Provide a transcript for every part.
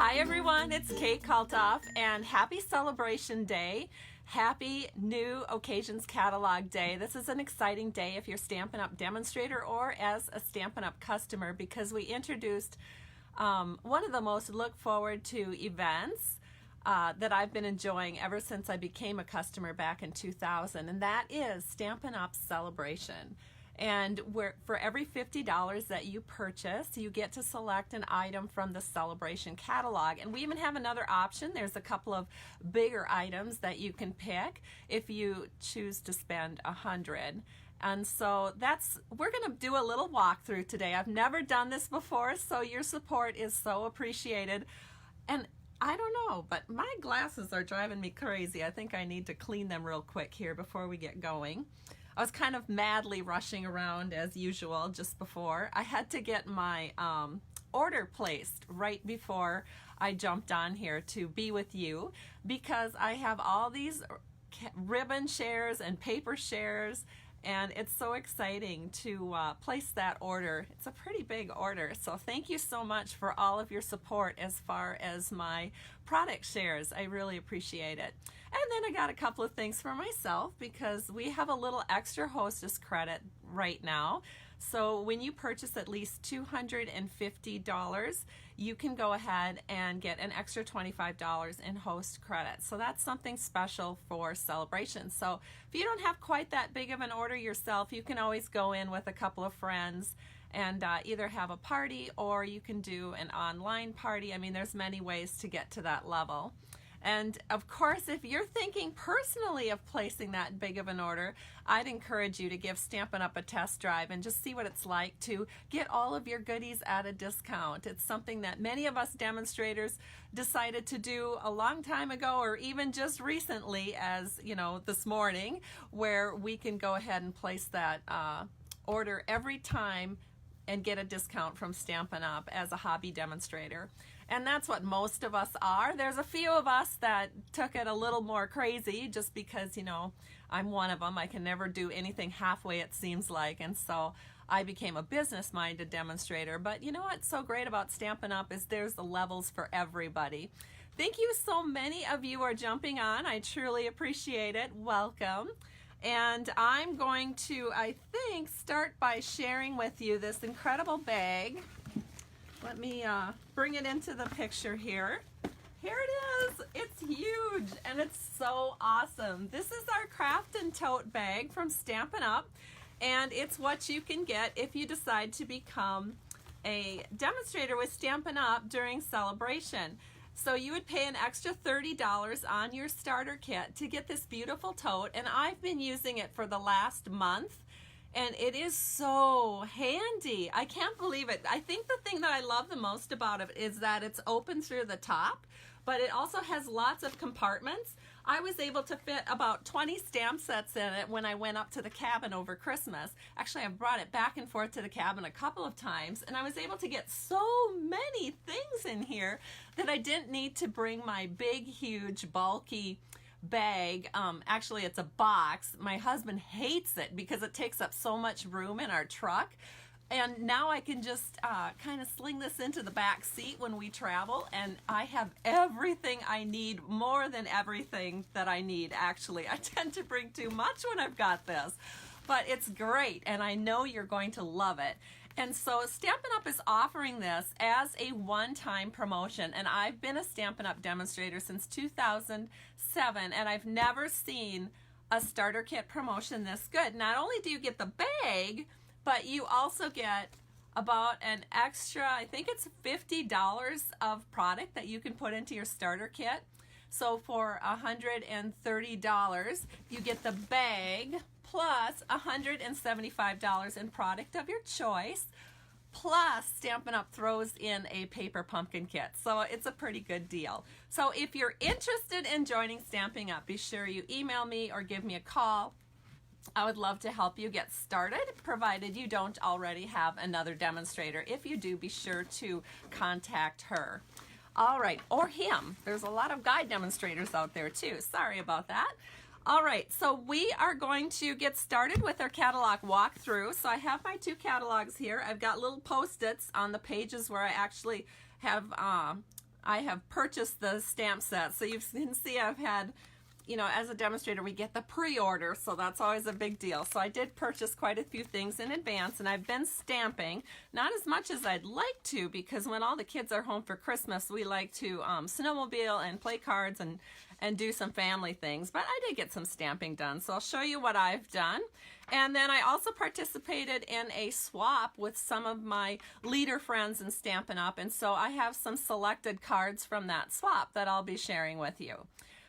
Hi everyone, it's Kate Kalthoff, and happy Celebration Day. Happy New Occasions Catalog Day. This is an exciting day if you're Stampin' Up! Demonstrator or as a Stampin' Up! Customer, because we introduced one of the most look forward to events that I've been enjoying ever since I became a customer back in 2000, and that is Stampin' Up! Celebration. And for every $50 that you purchase, you get to select an item from the Celebration catalog. And we even have another option. There's a couple of bigger items that you can pick if you choose to spend $100. And so we're going to do a little walkthrough today. I've never done this before, so your support is so appreciated. And I don't know, but my glasses are driving me crazy. I think I need to clean them real quick here before we get going. I was kind of madly rushing around as usual just before. I had to get my order placed right before I jumped on here to be with you, because I have all these ribbon shares and paper shares, and it's so exciting to place that order. It's a pretty big order, so thank you so much for all of your support as far as my product shares. I really appreciate it. And then I got a couple of things for myself, because we have a little extra hostess credit right now. So when you purchase at least $250, you can go ahead and get an extra $25 in host credit. So that's something special for Celebration. So if you don't have quite that big of an order yourself, you can always go in with a couple of friends and either have a party, or you can do an online party. I mean, there's many ways to get to that level. And of course, if you're thinking personally of placing that big of an order, I'd encourage you to give Stampin' Up! A test drive and just see what it's like to get all of your goodies at a discount. It's something that many of us demonstrators decided to do a long time ago, or even just recently, as you know, this morning, where we can go ahead and place that order every time and get a discount from Stampin' Up! As a hobby demonstrator. And that's what most of us are. There's a few of us that took it a little more crazy, just because, you know, I'm one of them. I can never do anything halfway, it seems like, and so I became a business-minded demonstrator. But you know what's so great about Stampin' Up! Is there's the levels for everybody. Thank you, so many of you are jumping on. I truly appreciate it. Welcome. And I'm going to, I think, start by sharing with you this incredible bag. Let me bring it into the picture here. Here it is. It's huge and it's so awesome. This is our craft and tote bag from Stampin' Up! And it's what you can get if you decide to become a demonstrator with Stampin' Up! During Celebration. So you would pay an extra $30 on your starter kit to get this beautiful tote, and I've been using it for the last month, and it is so handy. I can't believe it. I think the thing that I love the most about it is that it's open through the top, but it also has lots of compartments. I was able to fit about 20 stamp sets in it when I went up to the cabin over Christmas. Actually, I've brought it back and forth to the cabin a couple of times, and I was able to get so many things in here that I didn't need to bring my big, huge, bulky bag. Actually, it's a box. My husband hates it because it takes up so much room in our truck. And now I can just kind of sling this into the back seat when we travel, and I have everything I need, more than everything that I need, actually. I tend to bring too much when I've got this, but it's great, and I know you're going to love it. And so Stampin' Up! Is offering this as a one-time promotion, and I've been a Stampin' Up! Demonstrator since 2007, and I've never seen a starter kit promotion this good. Not only do you get the bag, but you also get about an extra, I think it's $50 of product that you can put into your starter kit. So for $130, you get the bag plus $175 in product of your choice, plus Stampin' Up! Throws in a paper pumpkin kit. So it's a pretty good deal. So if you're interested in joining Stampin' Up!, be sure you email me or give me a call. I would love to help you get started, provided you don't already have another demonstrator. If you do, be sure to contact her. All right, or him. There's a lot of guide demonstrators out there too. Sorry about that. All right, so we are going to get started with our catalog walkthrough. So I have my two catalogs here. I've got little Post-its on the pages where I actually have I have purchased the stamp set. So you can see I've had, you know, as a demonstrator, we get the pre-order, so that's always a big deal. So I did purchase quite a few things in advance, and I've been stamping, not as much as I'd like to, because when all the kids are home for Christmas, we like to snowmobile and play cards and do some family things. But I did get some stamping done, so I'll show you what I've done. And then I also participated in a swap with some of my leader friends in Stampin' Up, and so I have some selected cards from that swap that I'll be sharing with you.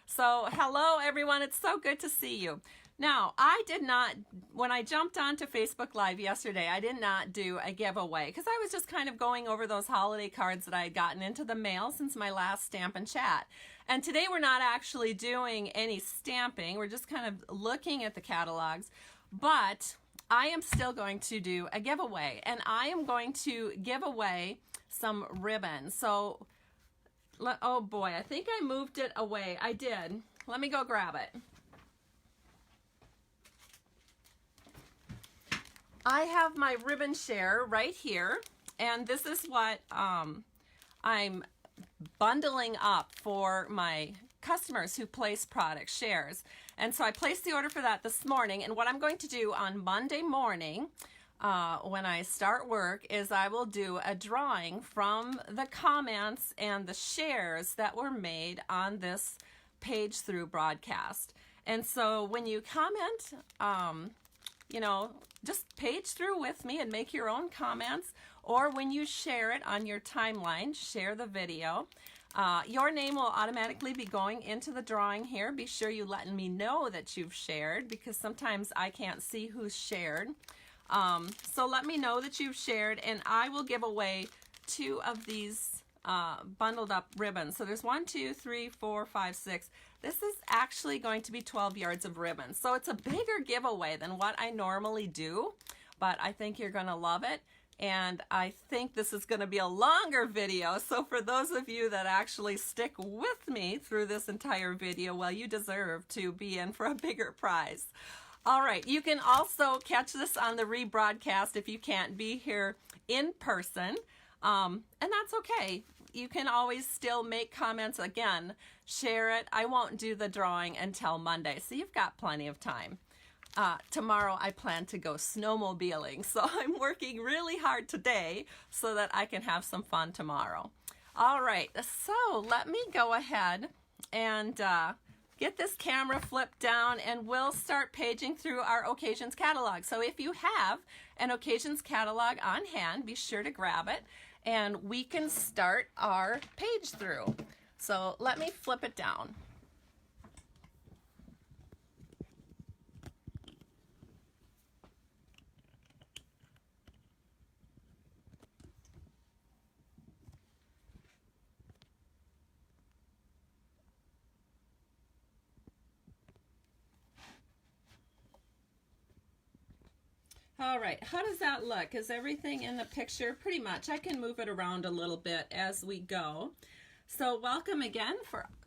So hello everyone, it's so good to see you. Now, I did not, when I jumped onto Facebook Live yesterday, I did not do a giveaway because I was just kind of going over those holiday cards that I had gotten into the mail since my last Stampin' Chat. And today we're not actually doing any stamping, we're just kind of looking at the catalogs, but I am still going to do a giveaway, and I am going to give away some ribbon. So, oh boy, I think I moved it away. I did. Let me go grab it. I have my ribbon share right here, and this is what I'm bundling up for my customers who place product shares. And so I placed the order for that this morning, and what I'm going to do on Monday morning when I start work is I will do a drawing from the comments and the shares that were made on this page through broadcast. And so when you comment, you know, just page through with me and make your own comments, or when you share it on your timeline, share the video. Your name will automatically be going into the drawing here. Be sure you let me know that you've shared, because sometimes I can't see who's shared. So let me know that you've shared, and I will give away 2 of these bundled up ribbons. So there's 1, 2, 3, 4, 5, 6. This is actually going to be 12 yards of ribbon. So it's a bigger giveaway than what I normally do, but I think you're going to love it. And I think this is going to be a longer video. So for those of you that actually stick with me through this entire video, well, you deserve to be in for a bigger prize. All right, you can also catch this on the rebroadcast if you can't be here in person, and that's okay. You can always still make comments again, share it. I won't do the drawing until Monday, so you've got plenty of time. Tomorrow I plan to go snowmobiling, so I'm working really hard today so that I can have some fun tomorrow. All right, so let me go ahead and get this camera flipped down, and we'll start paging through our occasions catalog. So if you have an occasions catalog on hand, be sure to grab it, and we can start our page through. So let me flip it down. All right, how does that look? Is everything in the picture? Pretty much. I can move it around a little bit as we go. So welcome again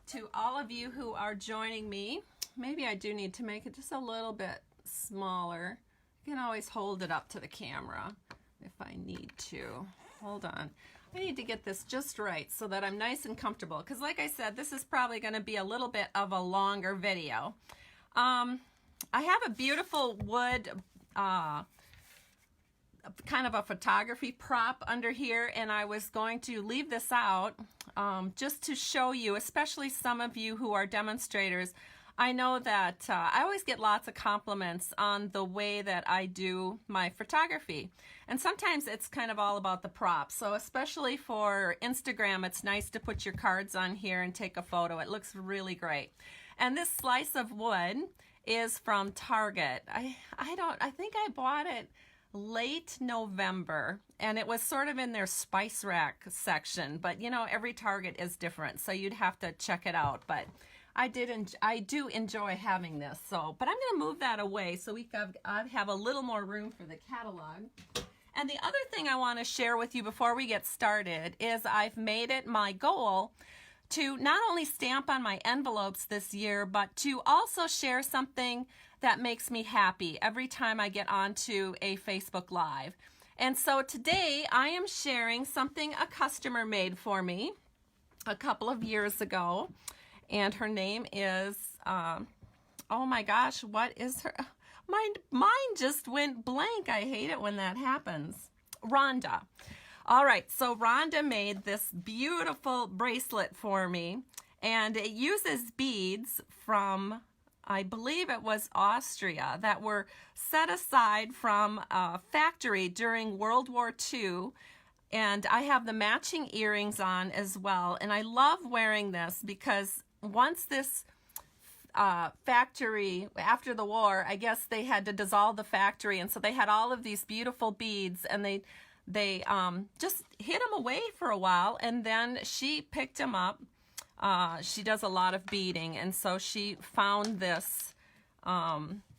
to all of you who are joining me. Maybe I do need to make it just a little bit smaller. I can always hold it up to the camera if I need to. Hold on. I need to get this just right so that I'm nice and comfortable, because like I said, this is probably going to be a little bit of a longer video. I have a beautiful wood kind of a photography prop under here, and I was going to leave this out just to show you, especially some of you who are demonstrators. I know that I always get lots of compliments on the way that I do my photography, and sometimes it's kind of all about the props. So especially for Instagram, it's nice to put your cards on here and take a photo. It looks really great. And this slice of wood is from Target. I think I bought it late November, and it was sort of in their spice rack section, but you know, every Target is different, so you'd have to check it out. But I do enjoy having this. So, but I'm going to move that away so I have a little more room for the catalog. And the other thing I want to share with you before we get started is I've made it my goal to not only stamp on my envelopes this year, but to also share something that makes me happy every time I get onto a Facebook Live. And so today I am sharing something a customer made for me. a couple of years ago, and her name is, oh my gosh, what is her, mine just went blank. I hate it when that happens. Rhonda. All right, so Rhonda made this beautiful bracelet for me, and it uses beads from, I believe it was Austria, that were set aside from a factory during World War II. And I have the matching earrings on as well. And I love wearing this because once this factory, after the war, I guess they had to dissolve the factory. And so they had all of these beautiful beads, and they just hid them away for a while. And then she picked them up. She does a lot of beading, and so she found this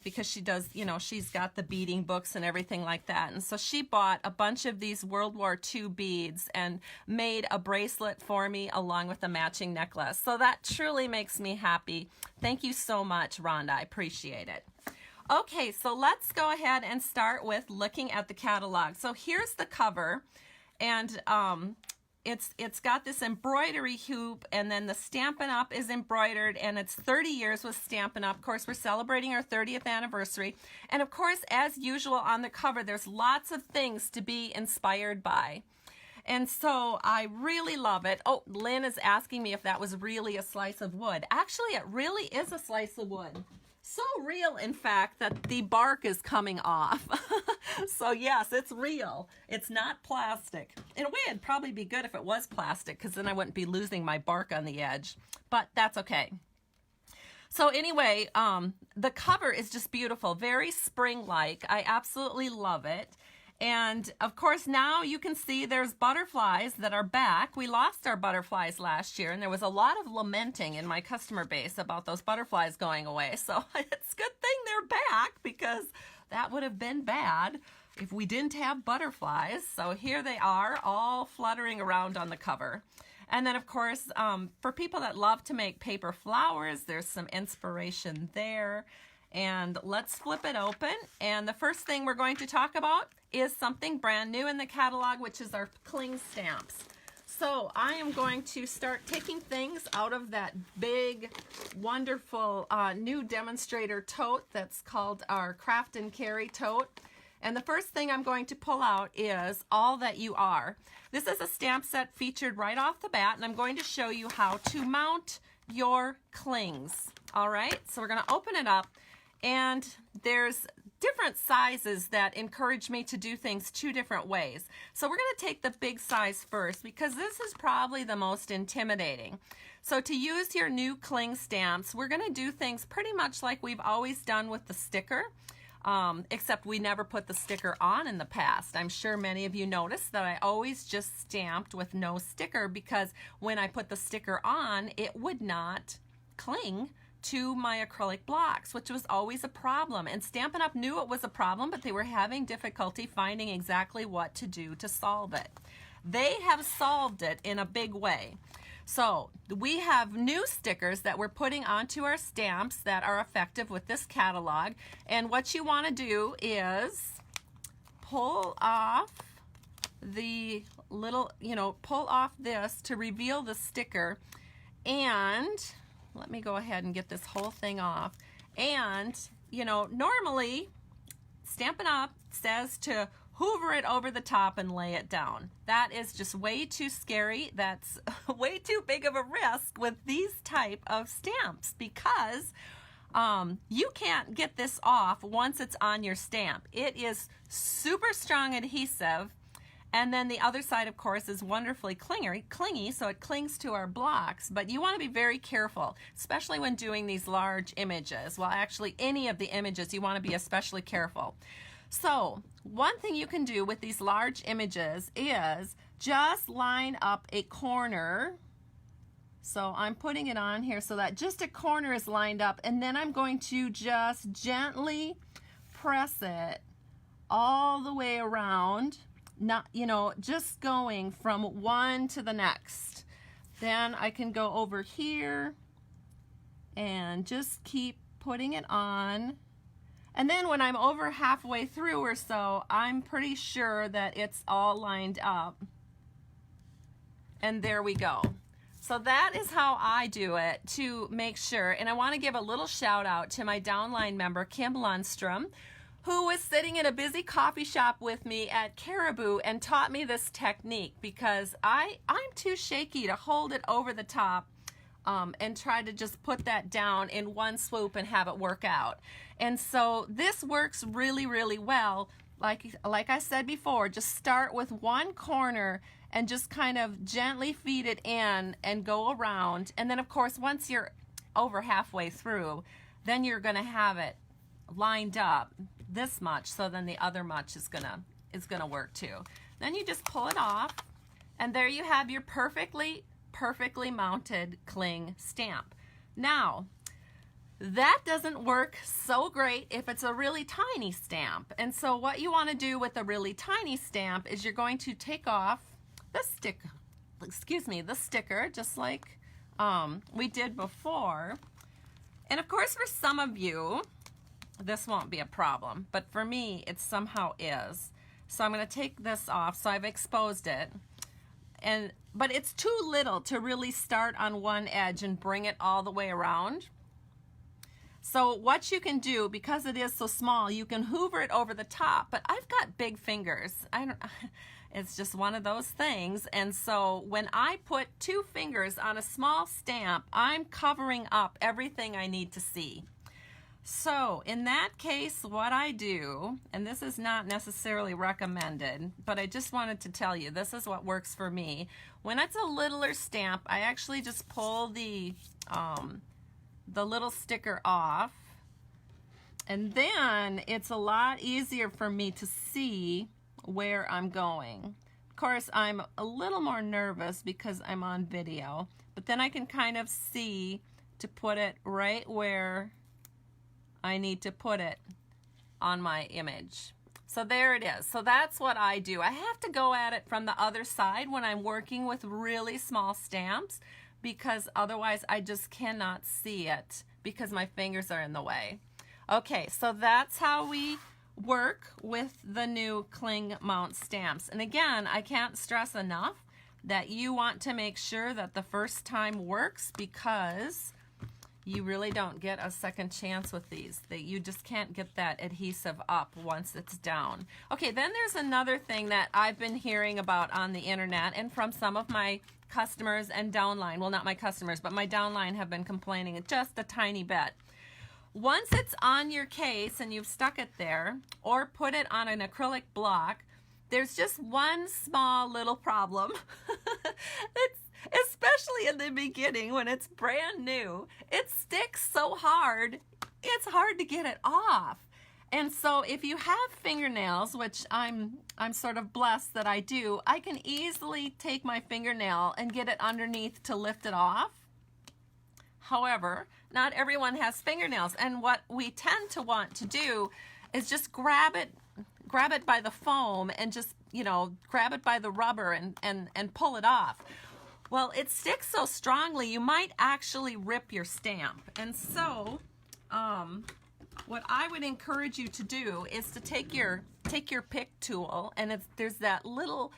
because she does, you know, she's got the beading books and everything like that. And so she bought a bunch of these World War II beads and made a bracelet for me along with a matching necklace. So that truly makes me happy. Thank you so much, Rhonda. I appreciate it. Okay, so let's go ahead and start with looking at the catalog. So here's the cover, and it's got this embroidery hoop, and then the Stampin' Up! Is embroidered, and it's 30 years with Stampin' Up! Of course, we're celebrating our 30th anniversary. And of course, as usual on the cover, there's lots of things to be inspired by. And so I really love it. Oh, Lynn is asking me if that was really a slice of wood. Actually, it really is a slice of wood. So real, in fact, that the bark is coming off. So yes, it's real. It's not plastic. In a way, it'd probably be good if it was plastic, because then I wouldn't be losing my bark on the edge. But that's okay. So anyway, the cover is just beautiful, very spring-like. I absolutely love it. And of course, now you can see there's butterflies that are back. We lost our butterflies last year, and there was a lot of lamenting in my customer base about those butterflies going away. So it's a good thing they're back, because that would have been bad if we didn't have butterflies. So here they are, all fluttering around on the cover. And then, of course, for people that love to make paper flowers, there's some inspiration there. And let's flip it open. And the first thing we're going to talk about is something brand new in the catalog, which is our cling stamps. So I am going to start taking things out of that big, wonderful new demonstrator tote that's called our Craft and Carry tote. And the first thing I'm going to pull out is All That You Are. This is a stamp set featured right off the bat, and I'm going to show you how to mount your clings. All right, so we're going to open it up. And there's different sizes that encourage me to do things two different ways. So we're going to take the big size first, because this is probably the most intimidating. So to use your new cling stamps, we're going to do things pretty much like we've always done with the sticker, except we never put the sticker on in the past. I'm sure many of you noticed that I always just stamped with no sticker, because when I put the sticker on, it would not cling to my acrylic blocks, which was always a problem. And Stampin' Up! Knew it was a problem, but they were having difficulty finding exactly what to do to solve it. They have solved it in a big way. So we have new stickers that we're putting onto our stamps that are effective with this catalog. And what you want to do is pull off the little, pull off this to reveal the sticker. And let me go ahead and get this whole thing off. And, normally Stampin' Up! Says to hoover it over the top and lay it down. That is just way too scary. That's way too big of a risk with these type of stamps, because you can't get this off once it's on your stamp. It is super strong adhesive. And then the other side, of course, is wonderfully clingy, so it clings to our blocks. But you want to be very careful, especially when doing these large images. Well, actually, any of the images, you want to be especially careful. So one thing you can do with these large images is just line up a corner. So I'm putting it on here so that just a corner is lined up, and then I'm going to just gently press it all the way around. Not, just going from one to the next. Then I can go over here and just keep putting it on. And then when I'm over halfway through or so, I'm pretty sure that it's all lined up. And there we go. So that is how I do it to make sure. And I want to give a little shout out to my downline member, Kim Lundstrom, who was sitting in a busy coffee shop with me at Caribou and taught me this technique, because I'm too shaky to hold it over the top and try to just put that down in one swoop and have it work out. And so this works really, really well. Like I said before, just start with one corner and just kind of gently feed it in and go around. And then of course, once you're over halfway through, then you're gonna have it lined up this much, so then the other much is gonna work too. Then you just pull it off, and there you have your perfectly mounted cling stamp. Now, that doesn't work so great if it's a really tiny stamp. And so what you want to do with a really tiny stamp is you're going to take off the sticker, just like we did before. And of course, for some of you, this won't be a problem, but for me, it somehow is. So I'm going to take this off. So I've exposed it, but it's too little to really start on one edge and bring it all the way around. So what you can do, because it is so small, you can hoover it over the top, but I've got big fingers. It's just one of those things. And so when I put 2 fingers on a small stamp, I'm covering up everything I need to see. So in that case, what I do, and this is not necessarily recommended, but I just wanted to tell you, this is what works for me. When it's a littler stamp, I actually just pull the little sticker off, and then it's a lot easier for me to see where I'm going. Of course, I'm a little more nervous because I'm on video, but then I can kind of see to put it right where I need to put it on my image. So there it is. So that's what I do. I have to go at it from the other side when I'm working with really small stamps, because otherwise I just cannot see it because my fingers are in the way. Okay, so that's how we work with the new cling mount stamps. And again, I can't stress enough that you want to make sure that the first time works, because you really don't get a second chance with these. You just can't get that adhesive up once it's down. Okay, then there's another thing that I've been hearing about on the internet and from some of my customers and downline. Well, not my customers, but my downline have been complaining just a tiny bit. Once it's on your case and you've stuck it there or put it on an acrylic block, there's just one small little problem. Especially in the beginning when it's brand new, it sticks so hard, it's hard to get it off. And so if you have fingernails, which I'm sort of blessed that I do, I can easily take my fingernail and get it underneath to lift it off. However, not everyone has fingernails, and what we tend to want to do is just grab it by the foam and just, grab it by the rubber and pull it off. Well, it sticks so strongly, you might actually rip your stamp. And so, what I would encourage you to do is to take your pick tool, and there's that little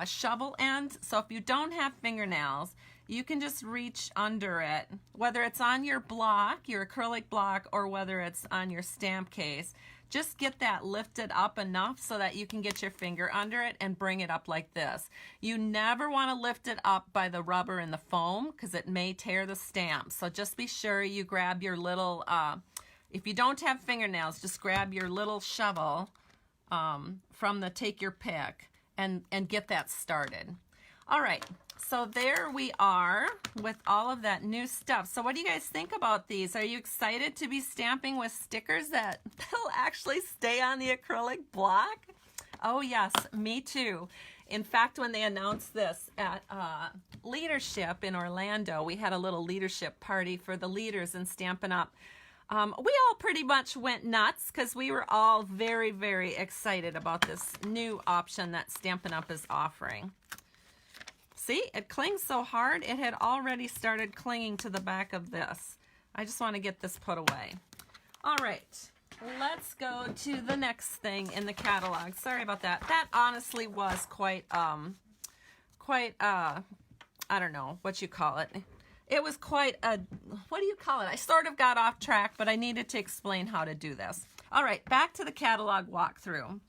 shovel end. So if you don't have fingernails, you can just reach under it, whether it's on your block, your acrylic block, or whether it's on your stamp case. Just get that lifted up enough so that you can get your finger under it and bring it up like this. You never want to lift it up by the rubber and the foam because it may tear the stamp. So just be sure you grab your little, if you don't have fingernails, just grab your little shovel from the take your pick and get that started. All right. So there we are with all of that new stuff. So what do you guys think about these? Are you excited to be stamping with stickers that'll actually stay on the acrylic block? Oh yes, me too. In fact, when they announced this at Leadership in Orlando, we had a little leadership party for the leaders in Stampin' Up. We all pretty much went nuts because we were all very, very excited about this new option that Stampin' Up is offering. See, it clings so hard, it had already started clinging to the back of this. I just want to get this put away. All right, let's go to the next thing in the catalog. Sorry about that. That honestly was quite a I don't know what you call it. It was quite a, what do you call it? I sort of got off track, but I needed to explain how to do this. All right, back to the catalog walkthrough.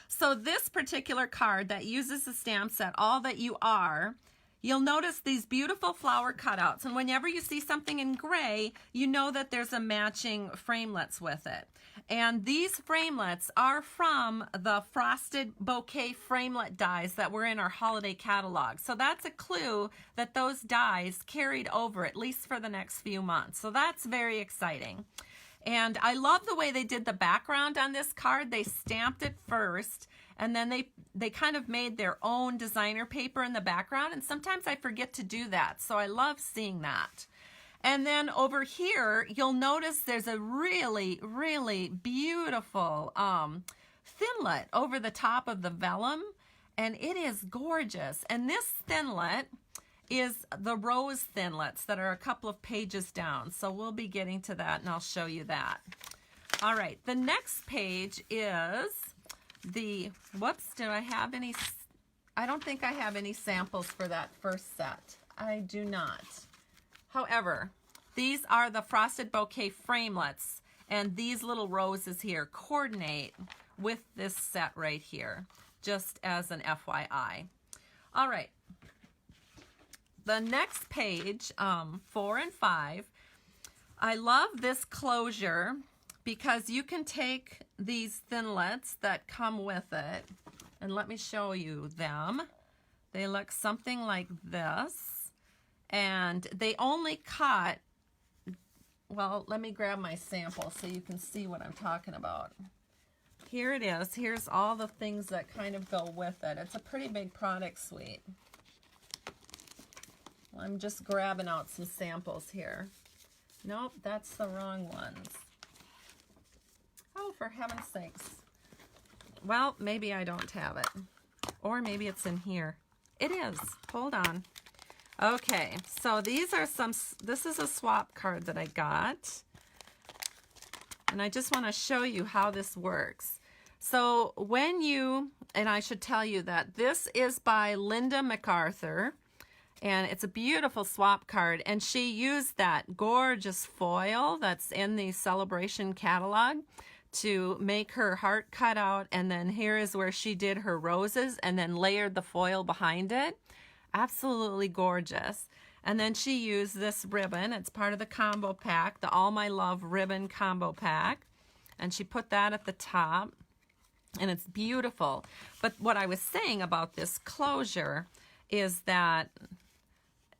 So this particular card that uses the stamp set, All That You Are, you'll notice these beautiful flower cutouts. And whenever you see something in gray, you know that there's a matching framelets with it. And these framelets are from the frosted bouquet framelit dies that were in our holiday catalog. So that's a clue that those dies carried over at least for the next few months. So that's very exciting. And I love the way they did the background on this card. They stamped it first, and then they kind of made their own designer paper in the background, and sometimes I forget to do that, so I love seeing that. And then over here, you'll notice there's a really, really beautiful thinlet over the top of the vellum, and it is gorgeous. And this thinlet is the rose thinlets that are a couple of pages down. So we'll be getting to that, and I'll show you that. All right, the next page is the, whoops, do I have any? I don't think I have any samples for that first set. I do not. However, these are the frosted bouquet framelets, and these little roses here coordinate with this set right here, just as an FYI. All right. The next page, 4 and 5, I love this closure because you can take these thinlets that come with it, and let me show you them. They look something like this, and they only cut, well, let me grab my sample so you can see what I'm talking about. Here it is. Here's all the things that kind of go with it. It's a pretty big product suite. I'm just grabbing out some samples here. Nope, that's the wrong ones. Oh, for heaven's sakes. Well, maybe I don't have it. Or maybe it's in here. It is. Hold on. Okay, so these are some, this is a swap card that I got. And I just want to show you how this works. So when you, and I should tell you that this is by Linda MacArthur. And it's a beautiful swap card, and she used that gorgeous foil that's in the Sale-a-bration catalog to make her heart cutout, and then here is where she did her roses and then layered the foil behind it. Absolutely gorgeous. And then she used this ribbon. It's part of the combo pack, the All My Love ribbon combo pack, and she put that at the top, and it's beautiful. But what I was saying about this closure is that,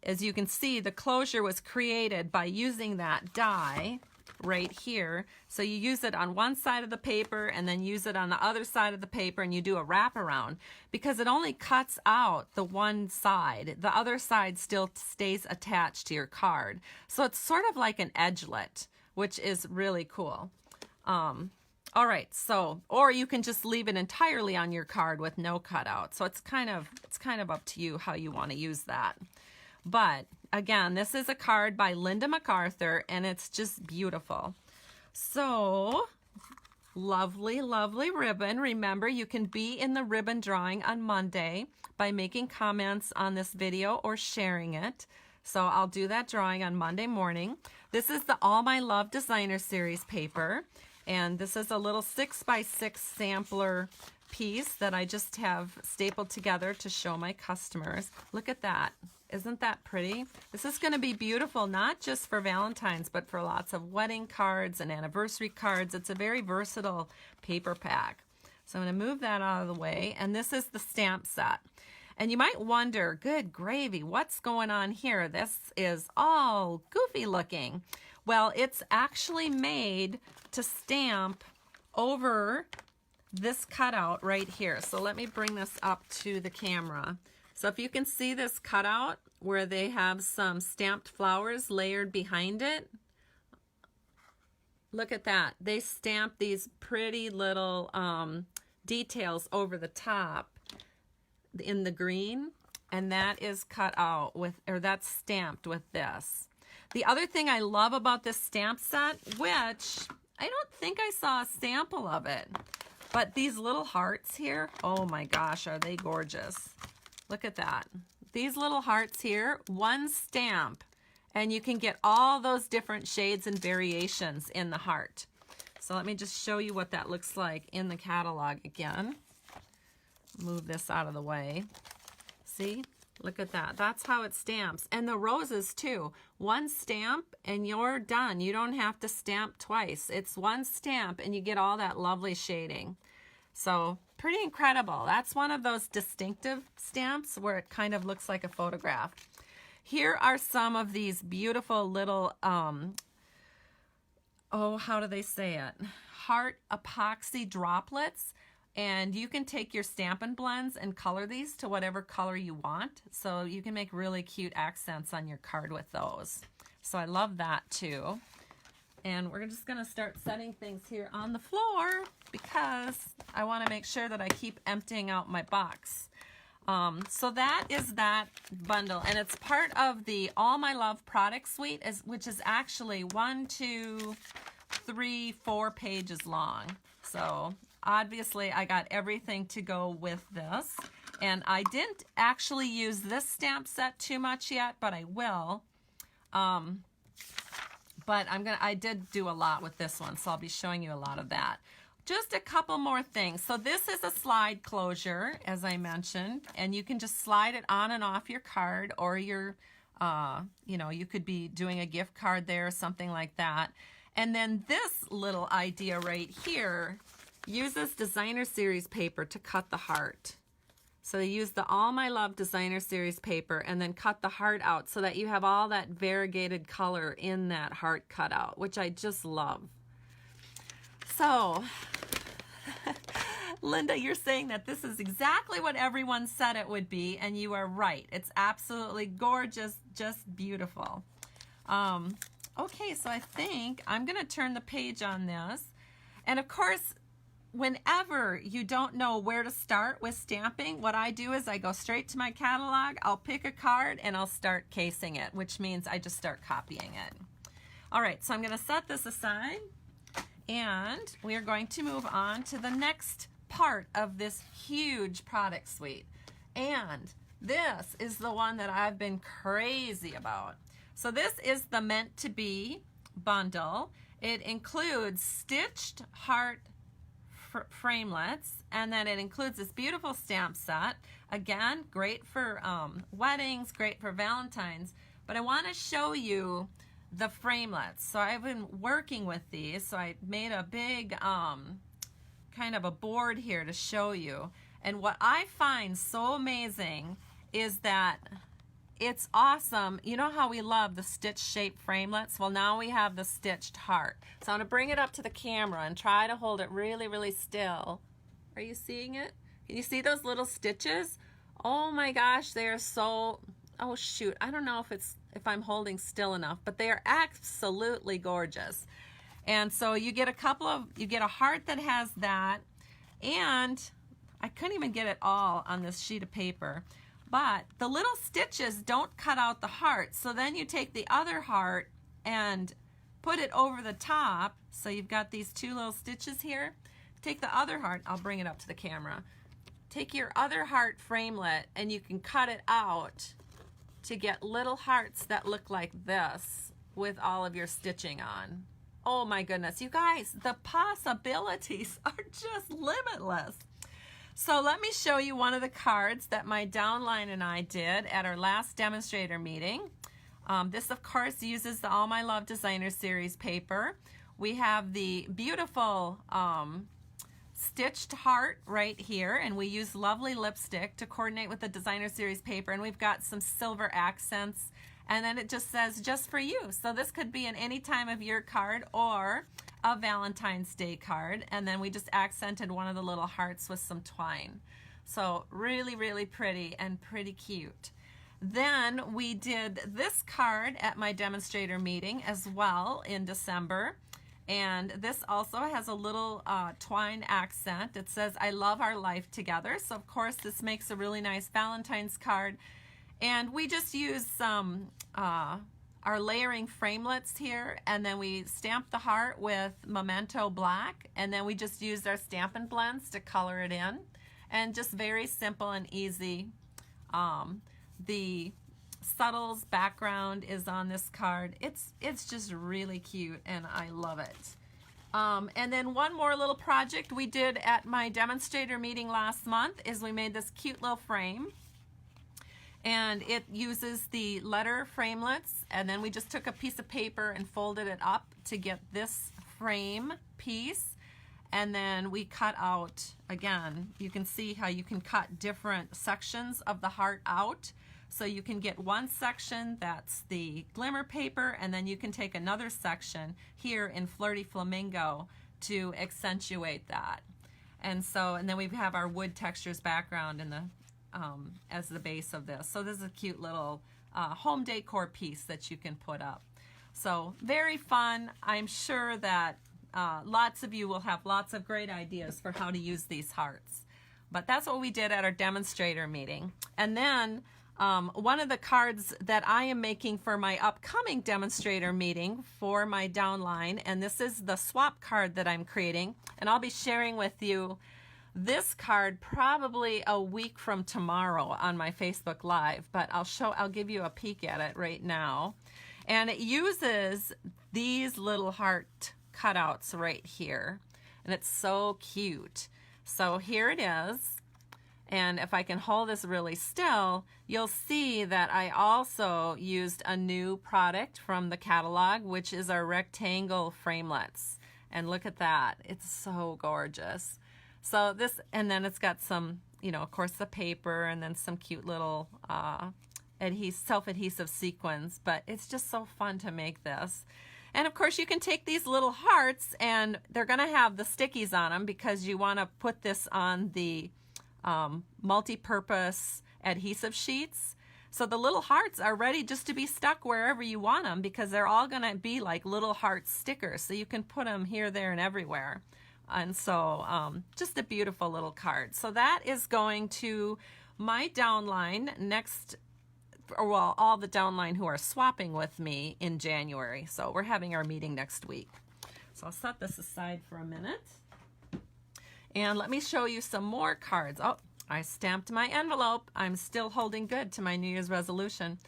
as you can see, the closure was created by using that die right here. So you use it on one side of the paper and then use it on the other side of the paper, and you do a wraparound because it only cuts out the one side. The other side still stays attached to your card. So it's sort of like an edgelet, which is really cool. All right, so, or you can just leave it entirely on your card with no cutout. So it's kind of up to you how you want to use that. But again, this is a card by Linda MacArthur, and it's just beautiful. So lovely, lovely ribbon. Remember, you can be in the ribbon drawing on Monday by making comments on this video or sharing it. So I'll do that drawing on Monday morning. This is the All My Love Designer Series paper, and this is a little 6x6 sampler piece that I just have stapled together to show my customers. Look at that. Isn't that pretty? This is going to be beautiful, not just for Valentine's, but for lots of wedding cards and anniversary cards. It's a very versatile paper pack. So I'm going to move that out of the way. And this is the stamp set. And you might wonder, good gravy, what's going on here? This is all goofy looking. Well, it's actually made to stamp over this cutout right here. So let me bring this up to the camera. So if you can see this cutout where they have some stamped flowers layered behind it, look at that. They stamped these pretty little details over the top in the green, and that is cut out with, or that's stamped with this. The other thing I love about this stamp set, which I don't think I saw a sample of it, but these little hearts here, oh my gosh, are they gorgeous. Look at that. these little hearts here, one stamp, and you can get all those different shades and variations in the heart. So let me just show you what that looks like in the catalog again. Move this out of the way. See? Look at that. That's how it stamps. And the roses too. One stamp and you're done. You don't have to stamp twice. It's one stamp and you get all that lovely shading. So pretty incredible. That's one of those distinctive stamps where it kind of looks like a photograph. Here are some of these beautiful little, oh, how do they say it? Heart epoxy droplets. And you can take your Stampin' blends and color these to whatever color you want. So you can make really cute accents on your card with those. So I love that too. And we're just gonna start setting things here on the floor because I wanna make sure that I keep emptying out my box. So that is that bundle, and it's part of the All My Love product suite, which is actually 1, 2, 3, 4 pages long. So obviously I got everything to go with this, and I didn't actually use this stamp set too much yet, but I will. But I did do a lot with this one, so I'll be showing you a lot of that. Just a couple more things. So this is a slide closure, as I mentioned, and you can just slide it on and off your card, or your, you know, you could be doing a gift card there or something like that. And then this little idea right here uses designer series paper to cut the heart. So you use the All My Love designer series paper and then cut the heart out so that you have all that variegated color in that heart cutout, which I just love. So, Linda, you're saying that this is exactly what everyone said it would be, and you are right. It's absolutely gorgeous, just beautiful. Okay, so I think I'm going to turn the page on this. And of course, whenever you don't know where to start with stamping, what I do is I go straight to my catalog, I'll pick a card, and I'll start casing it, which means I just start copying it. All right, so I'm going to set this aside. And we are going to move on to the next part of this huge product suite. And this is the one that I've been crazy about. So this is the Meant to Be bundle. It includes stitched heart framelets, and then it includes this beautiful stamp set. Again, great for weddings, great for Valentine's. But I want to show you the framelets. So I've been working with these, so I made a big kind of a board here to show you. And what I find so amazing is that it's awesome. You know how we love the stitch shaped framelets? Well, now we have the stitched heart. So I'm going to bring it up to the camera and try to hold it really, really still. Are you seeing it? Can you see those little stitches? Oh my gosh, they are so, oh shoot, I don't know if I'm holding still enough, but they are absolutely gorgeous. And so you get you get a heart that has that, and I couldn't even get it all on this sheet of paper, but the little stitches don't cut out the heart. So then you take the other heart and put it over the top. So you've got these two little stitches here. Take the other heart, I'll bring it up to the camera. Take your other heart framelit and you can cut it out to get little hearts that look like this with all of your stitching on. Oh my goodness, you guys, the possibilities are just limitless. So let me show you one of the cards that my downline and I did at our last demonstrator meeting. This of course uses the All My Love Designer Series paper. We have the beautiful stitched heart right here, and we use lovely lipstick to coordinate with the Designer Series paper, and we've got some silver accents, and then it just says just for you. So this could be an any time of year card or a Valentine's Day card, and then we just accented one of the little hearts with some twine. So really, really pretty and pretty cute. Then we did this card at my demonstrator meeting as well in December. And this also has a little twine accent. It says, I love our life together. So of course this makes a really nice Valentine's card. And we just use some our layering framelets here, and then we stamped the heart with Memento Black, and then we just used our Stampin' blends to color it in. And just very simple and easy. the Subtles background is on this card. It's just really cute and I love it. And then one more little project we did at my demonstrator meeting last month is we made this cute little frame. And it uses the letter framelets, and then we just took a piece of paper and folded it up to get this frame piece. And then we cut out, again, you can see how you can cut different sections of the heart out. So you can get one section that's the glimmer paper, and then you can take another section here in Flirty Flamingo to accentuate that. And then we have our wood textures background in the as the base of this. So this is a cute little home decor piece that you can put up. So very fun. I'm sure that lots of you will have lots of great ideas for how to use these hearts. But that's what we did at our demonstrator meeting. And then one of the cards that I am making for my upcoming demonstrator meeting for my downline, and this is the swap card that I'm creating, and I'll be sharing with you this card probably a week from tomorrow on my Facebook Live, but I'll give you a peek at it right now. And it uses these little heart cutouts right here, and it's so cute. So here it is, and if I can hold this really still, you'll see that I also used a new product from the catalog, which is our rectangle framelets. And look at that, it's so gorgeous. So this, and then it's got some, of course, the paper, and then some cute little self-adhesive sequins, but it's just so fun to make this. And of course, you can take these little hearts, and they're going to have the stickies on them because you want to put this on the multi-purpose adhesive sheets. So the little hearts are ready just to be stuck wherever you want them because they're all going to be like little heart stickers. So you can put them here, there, and everywhere. And so just a beautiful little card. So that is going to my downline next, or well, all the downline who are swapping with me in January. So we're having our meeting next week. So I'll set this aside for a minute. And let me show you some more cards. Oh, I stamped my envelope. I'm still holding good to my New Year's resolution.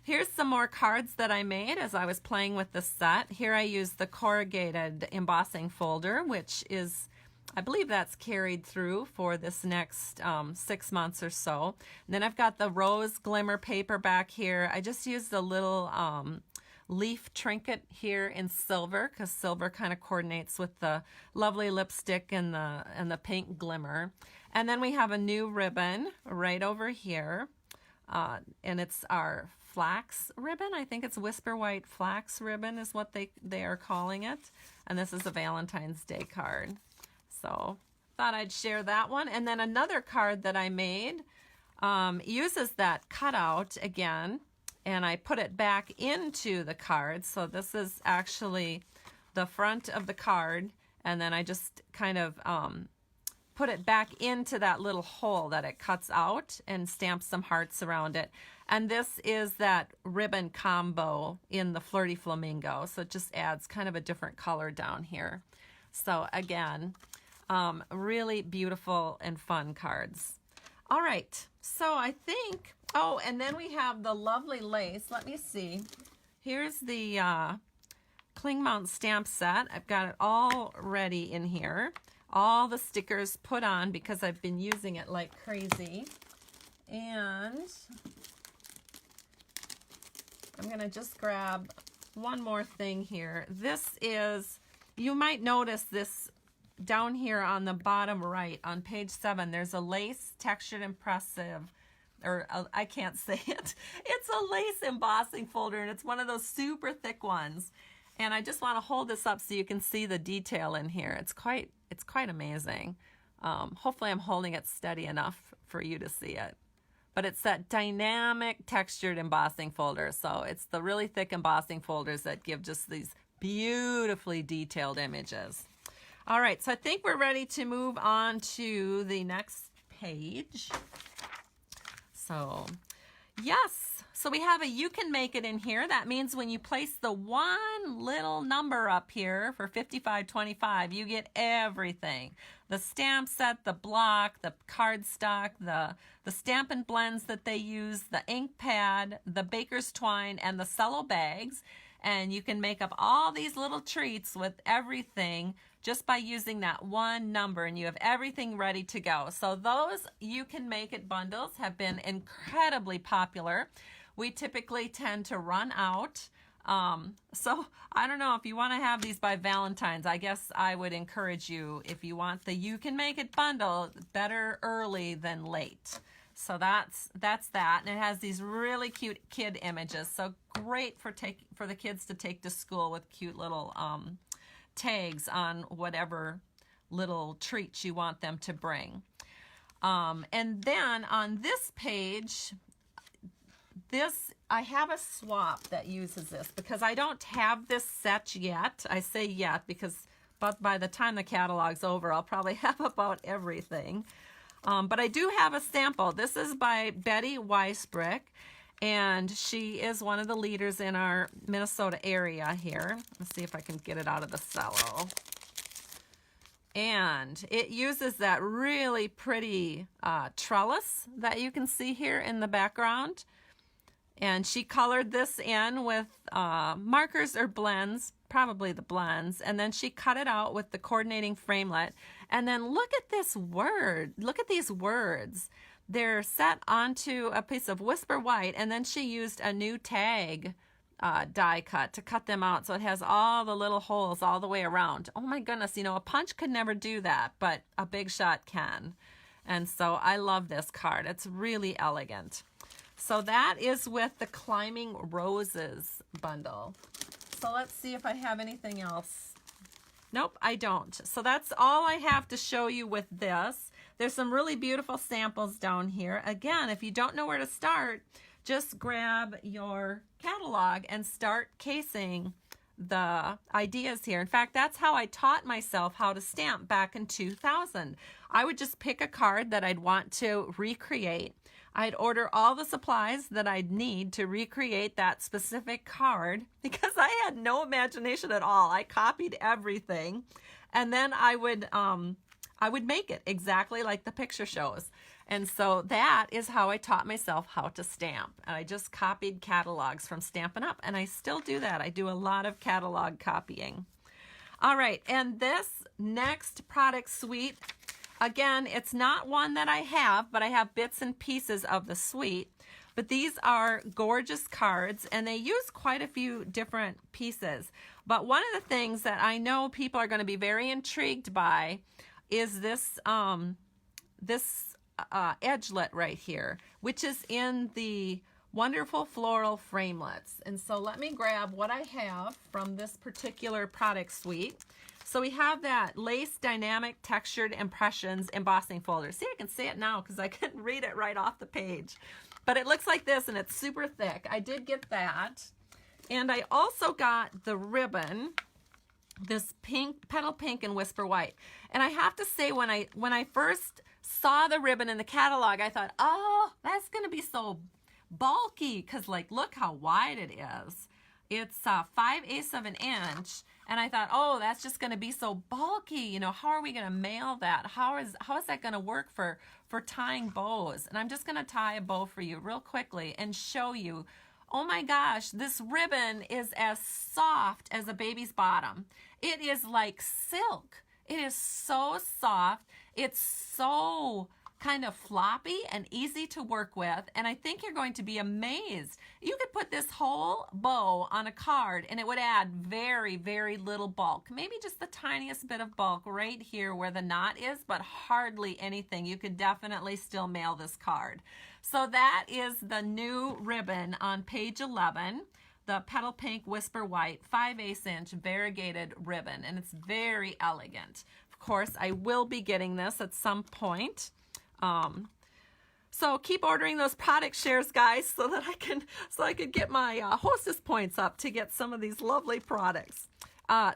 Here's some more cards that I made as I was playing with the set. Here I used the corrugated embossing folder, which is, I believe that's carried through for this next 6 months or so. And then I've got the rose glimmer paper back here. I just used a little leaf trinket here in silver because silver kind of coordinates with the lovely lipstick and the pink glimmer. And then we have a new ribbon right over here, and it's our flax ribbon. I think it's Whisper White flax ribbon is what they are calling it. And this is a Valentine's Day card. So thought I'd share that one. And then another card that I made uses that cutout again, and I put it back into the card. So this is actually the front of the card, and then I just kind of put it back into that little hole that it cuts out and stamp some hearts around it. And this is that ribbon combo in the Flirty Flamingo. So it just adds kind of a different color down here. So again, really beautiful and fun cards. All right, so I think, oh, and then we have the lovely lace. Let me see. Here's the Cling Mount stamp set. I've got it all ready in here. All the stickers put on because I've been using it like crazy. And I'm going to just grab one more thing here. This is, you might notice this down here on the bottom right on page 7. There's a lace textured impressive, or I can't say it. It's a lace embossing folder, and it's one of those super thick ones. And I just want to hold this up so you can see the detail in here. It's quite amazing. Hopefully I'm holding it steady enough for you to see it. But it's that dynamic textured embossing folder. So it's the really thick embossing folders that give just these beautifully detailed images. All right, so I think we're ready to move on to the next page. So, yes. So we have a You Can Make It in here. That means when you place the one little number up here for $55.25, you get everything. The stamp set, the block, the cardstock, the Stampin' blends that they use, the ink pad, the baker's twine, and the cello bags. And you can make up all these little treats with everything just by using that one number, and you have everything ready to go. So those You Can Make It bundles have been incredibly popular. We typically tend to run out. So I don't know, if you want to have these by Valentine's, I guess I would encourage you, if you want the You Can Make It bundle, better early than late. So that's that, and it has these really cute kid images. So great for the kids to take to school with cute little tags on whatever little treats you want them to bring. And then on this page, I have a swap that uses this because I don't have this set yet. I say yet because by the time the catalog's over, I'll probably have about everything. But I do have a sample. This is by Betty Weisbrick, and she is one of the leaders in our Minnesota area here. Let's see if I can get it out of the cello. And it uses that really pretty trellis that you can see here in the background. And she colored this in with markers or blends, probably the blends, and then she cut it out with the coordinating framelit. And then look at this word. Look at these words. They're set onto a piece of Whisper White, and then she used a new tag die cut to cut them out. So it has all the little holes all the way around. Oh my goodness, you know, a punch could never do that, but a Big Shot can. And so I love this card. It's really elegant. So that is with the Climbing Roses bundle. So let's see if I have anything else. Nope, I don't. So that's all I have to show you with this. There's some really beautiful samples down here. Again, if you don't know where to start, just grab your catalog and start casing the ideas here. In fact, that's how I taught myself how to stamp back in 2000. I would just pick a card that I'd want to recreate. I'd order all the supplies that I'd need to recreate that specific card because I had no imagination at all. I copied everything, and then I would make it exactly like the picture shows. And so that is how I taught myself how to stamp. And I just copied catalogs from Stampin' Up, and I still do that. I do a lot of catalog copying. All right, and this next product suite, again, it's not one that I have, but I have bits and pieces of the suite. But these are gorgeous cards, and they use quite a few different pieces. But one of the things that I know people are going to be very intrigued by is this edgelet right here, which is in the wonderful floral framelets. And so let me grab what I have from this particular product suite. So we have that Lace Dynamic Textured Impressions embossing folder. See, I can say it now because I can read it right off the page. But it looks like this, and it's super thick. I did get that. And I also got the ribbon, this pink, petal pink and Whisper White. And I have to say, when I first saw the ribbon in the catalog, I thought, oh, that's going to be so bulky because, like, look how wide it is. It's 5/8 of an inch. And I thought, oh, that's just going to be so bulky. You know, how are we going to mail that? How is that going to work for tying bows? And I'm just going to tie a bow for you real quickly and show you. Oh my gosh, this ribbon is as soft as a baby's bottom. It is like silk. It is so soft. It's so kind of floppy and easy to work with, and I think you're going to be amazed. You could put this whole bow on a card and it would add very, very little bulk. Maybe just the tiniest bit of bulk right here where the knot is, but hardly anything. You could definitely still mail this card. So that is the new ribbon on page 11, the Petal Pink Whisper White 5/8 inch variegated ribbon, and it's very elegant. Of course, I will be getting this at some point. So keep ordering those product shares, guys, so that I can get my hostess points up to get some of these lovely products.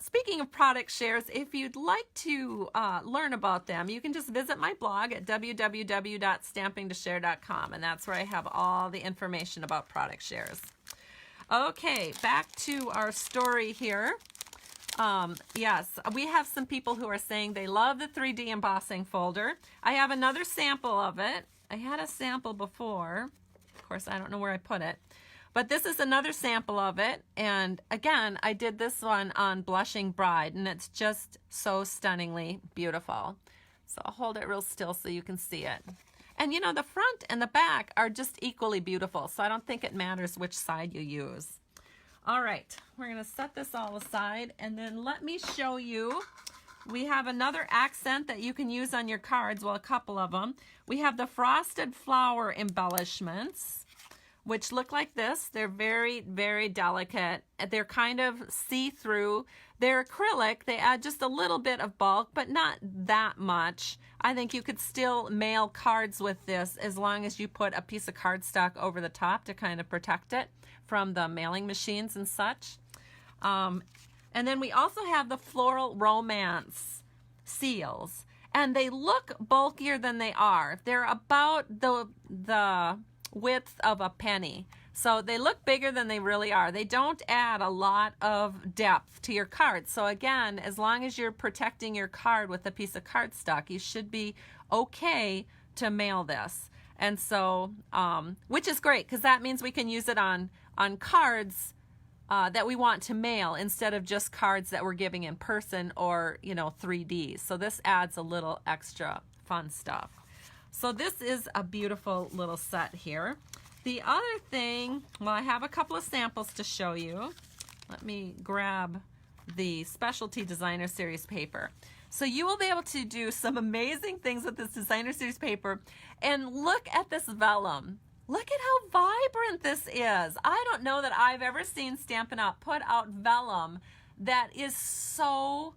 Speaking of product shares, if you'd like to learn about them, you can just visit my blog at www.stampingtoshare.com, and that's where I have all the information about product shares. Okay, back to our story here. Yes, we have some people who are saying they love the 3D embossing folder. I have another sample of it. I had a sample before. Of course, I don't know where I put it. But this is another sample of it, and again, I did this one on Blushing Bride, and it's just so stunningly beautiful. So I'll hold it real still so you can see it. And you know, the front and the back are just equally beautiful, so I don't think it matters which side you use. All right, we're going to set this all aside, and then let me show you. We have another accent that you can use on your cards, well, a couple of them. We have the frosted flower embellishments, which look like this. They're very, very delicate. They're kind of see-through. They're acrylic. They add just a little bit of bulk, but not that much. I think you could still mail cards with this as long as you put a piece of cardstock over the top to kind of protect it from the mailing machines and such. And then we also have the Floral Romance seals. And they look bulkier than they are. They're about the width of a penny. So they look bigger than they really are. They don't add a lot of depth to your card. So again, as long as you're protecting your card with a piece of cardstock, you should be okay to mail this. And so, which is great because that means we can use it on cards that we want to mail instead of just cards that we're giving in person or, you know, 3D. So this adds a little extra fun stuff. So this is a beautiful little set here. The other thing, well, I have a couple of samples to show you. Let me grab the Specialty Designer Series paper. So you will be able to do some amazing things with this Designer Series paper. And look at this vellum. Look at how vibrant this is. I don't know that I've ever seen Stampin' Up! Put out vellum that is so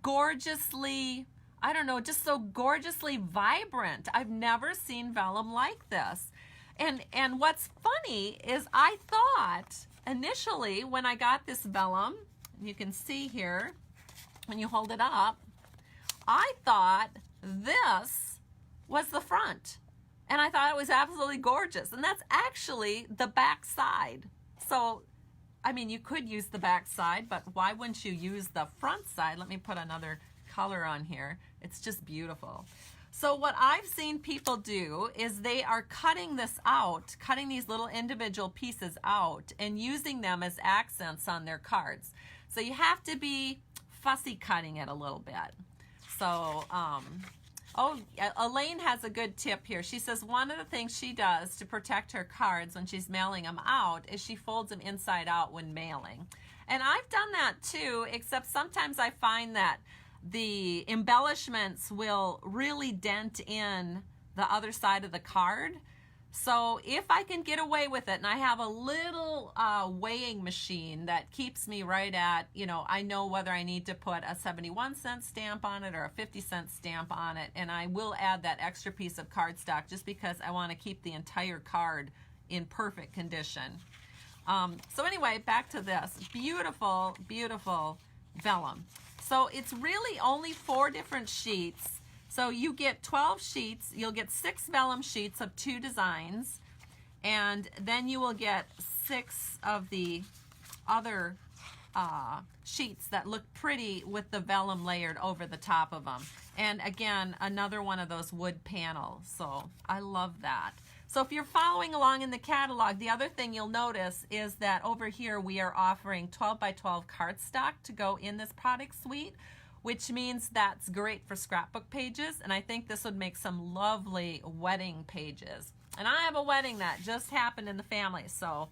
gorgeously, I don't know, just so gorgeously vibrant. I've never seen vellum like this. And what's funny is I thought initially when I got this vellum, you can see here, when you hold it up, I thought this was the front. And I thought it was absolutely gorgeous. And that's actually the back side. So, I mean, you could use the back side, but why wouldn't you use the front side? Let me put another color on here. It's just beautiful. So what I've seen people do is they are cutting this out, cutting these little individual pieces out and using them as accents on their cards. So you have to be fussy cutting it a little bit. So, oh, Elaine has a good tip here. She says one of the things she does to protect her cards when she's mailing them out is she folds them inside out when mailing. And I've done that too, except sometimes I find that the embellishments will really dent in the other side of the card. So if I can get away with it, and I have a little weighing machine that keeps me right at, you know, I know whether I need to put a 71-cent stamp on it or a 50-cent stamp on it, and I will add that extra piece of cardstock just because I want to keep the entire card in perfect condition. So anyway, back to this. Beautiful, beautiful vellum. So it's really only 4 different sheets. So you get 12 sheets. You'll get 6 vellum sheets of 2 designs. And then you will get 6 of the other sheets that look pretty with the vellum layered over the top of them. And again, another one of those wood panels. So I love that. So if you're following along in the catalog, the other thing you'll notice is that over here we are offering 12 by 12 cardstock to go in this product suite, which means that's great for scrapbook pages, and I think this would make some lovely wedding pages. And I have a wedding that just happened in the family, so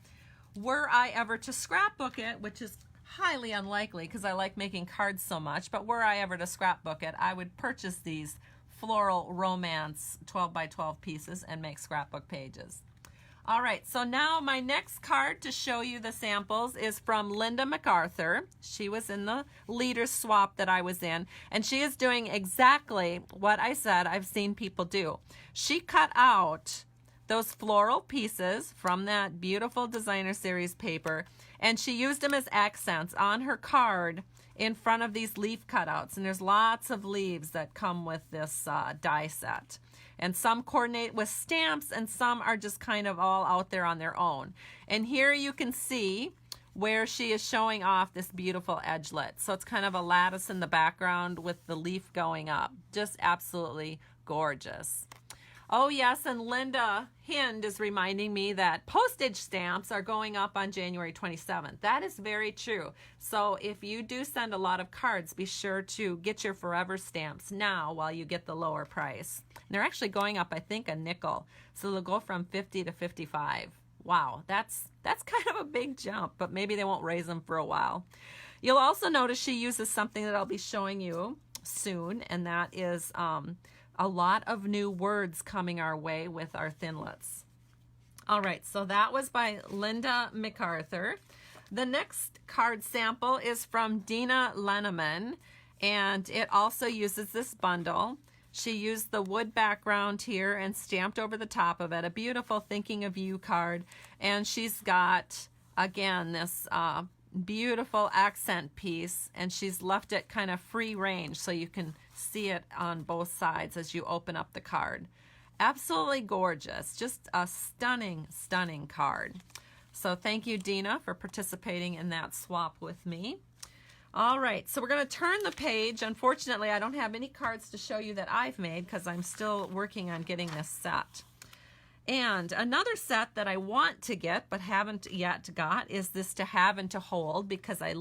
were I ever to scrapbook it, which is highly unlikely because I like making cards so much, but were I ever to scrapbook it, I would purchase these Floral Romance 12 by 12 pieces and make scrapbook pages. All right, so now my next card to show you the samples is from Linda MacArthur. She was in the leaders swap that I was in, and she is doing exactly what I said I've seen people do. She cut out those floral pieces from that beautiful designer series paper, and she used them as accents on her card in front of these leaf cutouts. And there's lots of leaves that come with this die set. And some coordinate with stamps, and some are just kind of all out there on their own. And here you can see where she is showing off this beautiful edgelet. So it's kind of a lattice in the background with the leaf going up. Just absolutely gorgeous. Oh yes, and Linda Hind is reminding me that postage stamps are going up on January 27th. That is very true. So if you do send a lot of cards, be sure to get your forever stamps now while you get the lower price. And they're actually going up, I think, a nickel. So they'll go from 50 to 55. Wow, that's kind of a big jump, but maybe they won't raise them for a while. You'll also notice she uses something that I'll be showing you soon, and that is a lot of new words coming our way with our thinlits. All right, so that was by Linda MacArthur. The next card sample is from Dina Lenneman, and it also uses this bundle. She used the wood background here and stamped over the top of it a beautiful Thinking of You card, and she's got, again, this beautiful accent piece, and she's left it kind of free range so you can see it on both sides as you open up the card. Absolutely gorgeous. Just a stunning, stunning card. So thank you, Dina, for participating in that swap with me. All right, so we're going to turn the page. Unfortunately, I don't have any cards to show you that I've made because I'm still working on getting this set. And another set that I want to get but haven't yet got is this To Have and To Hold, because I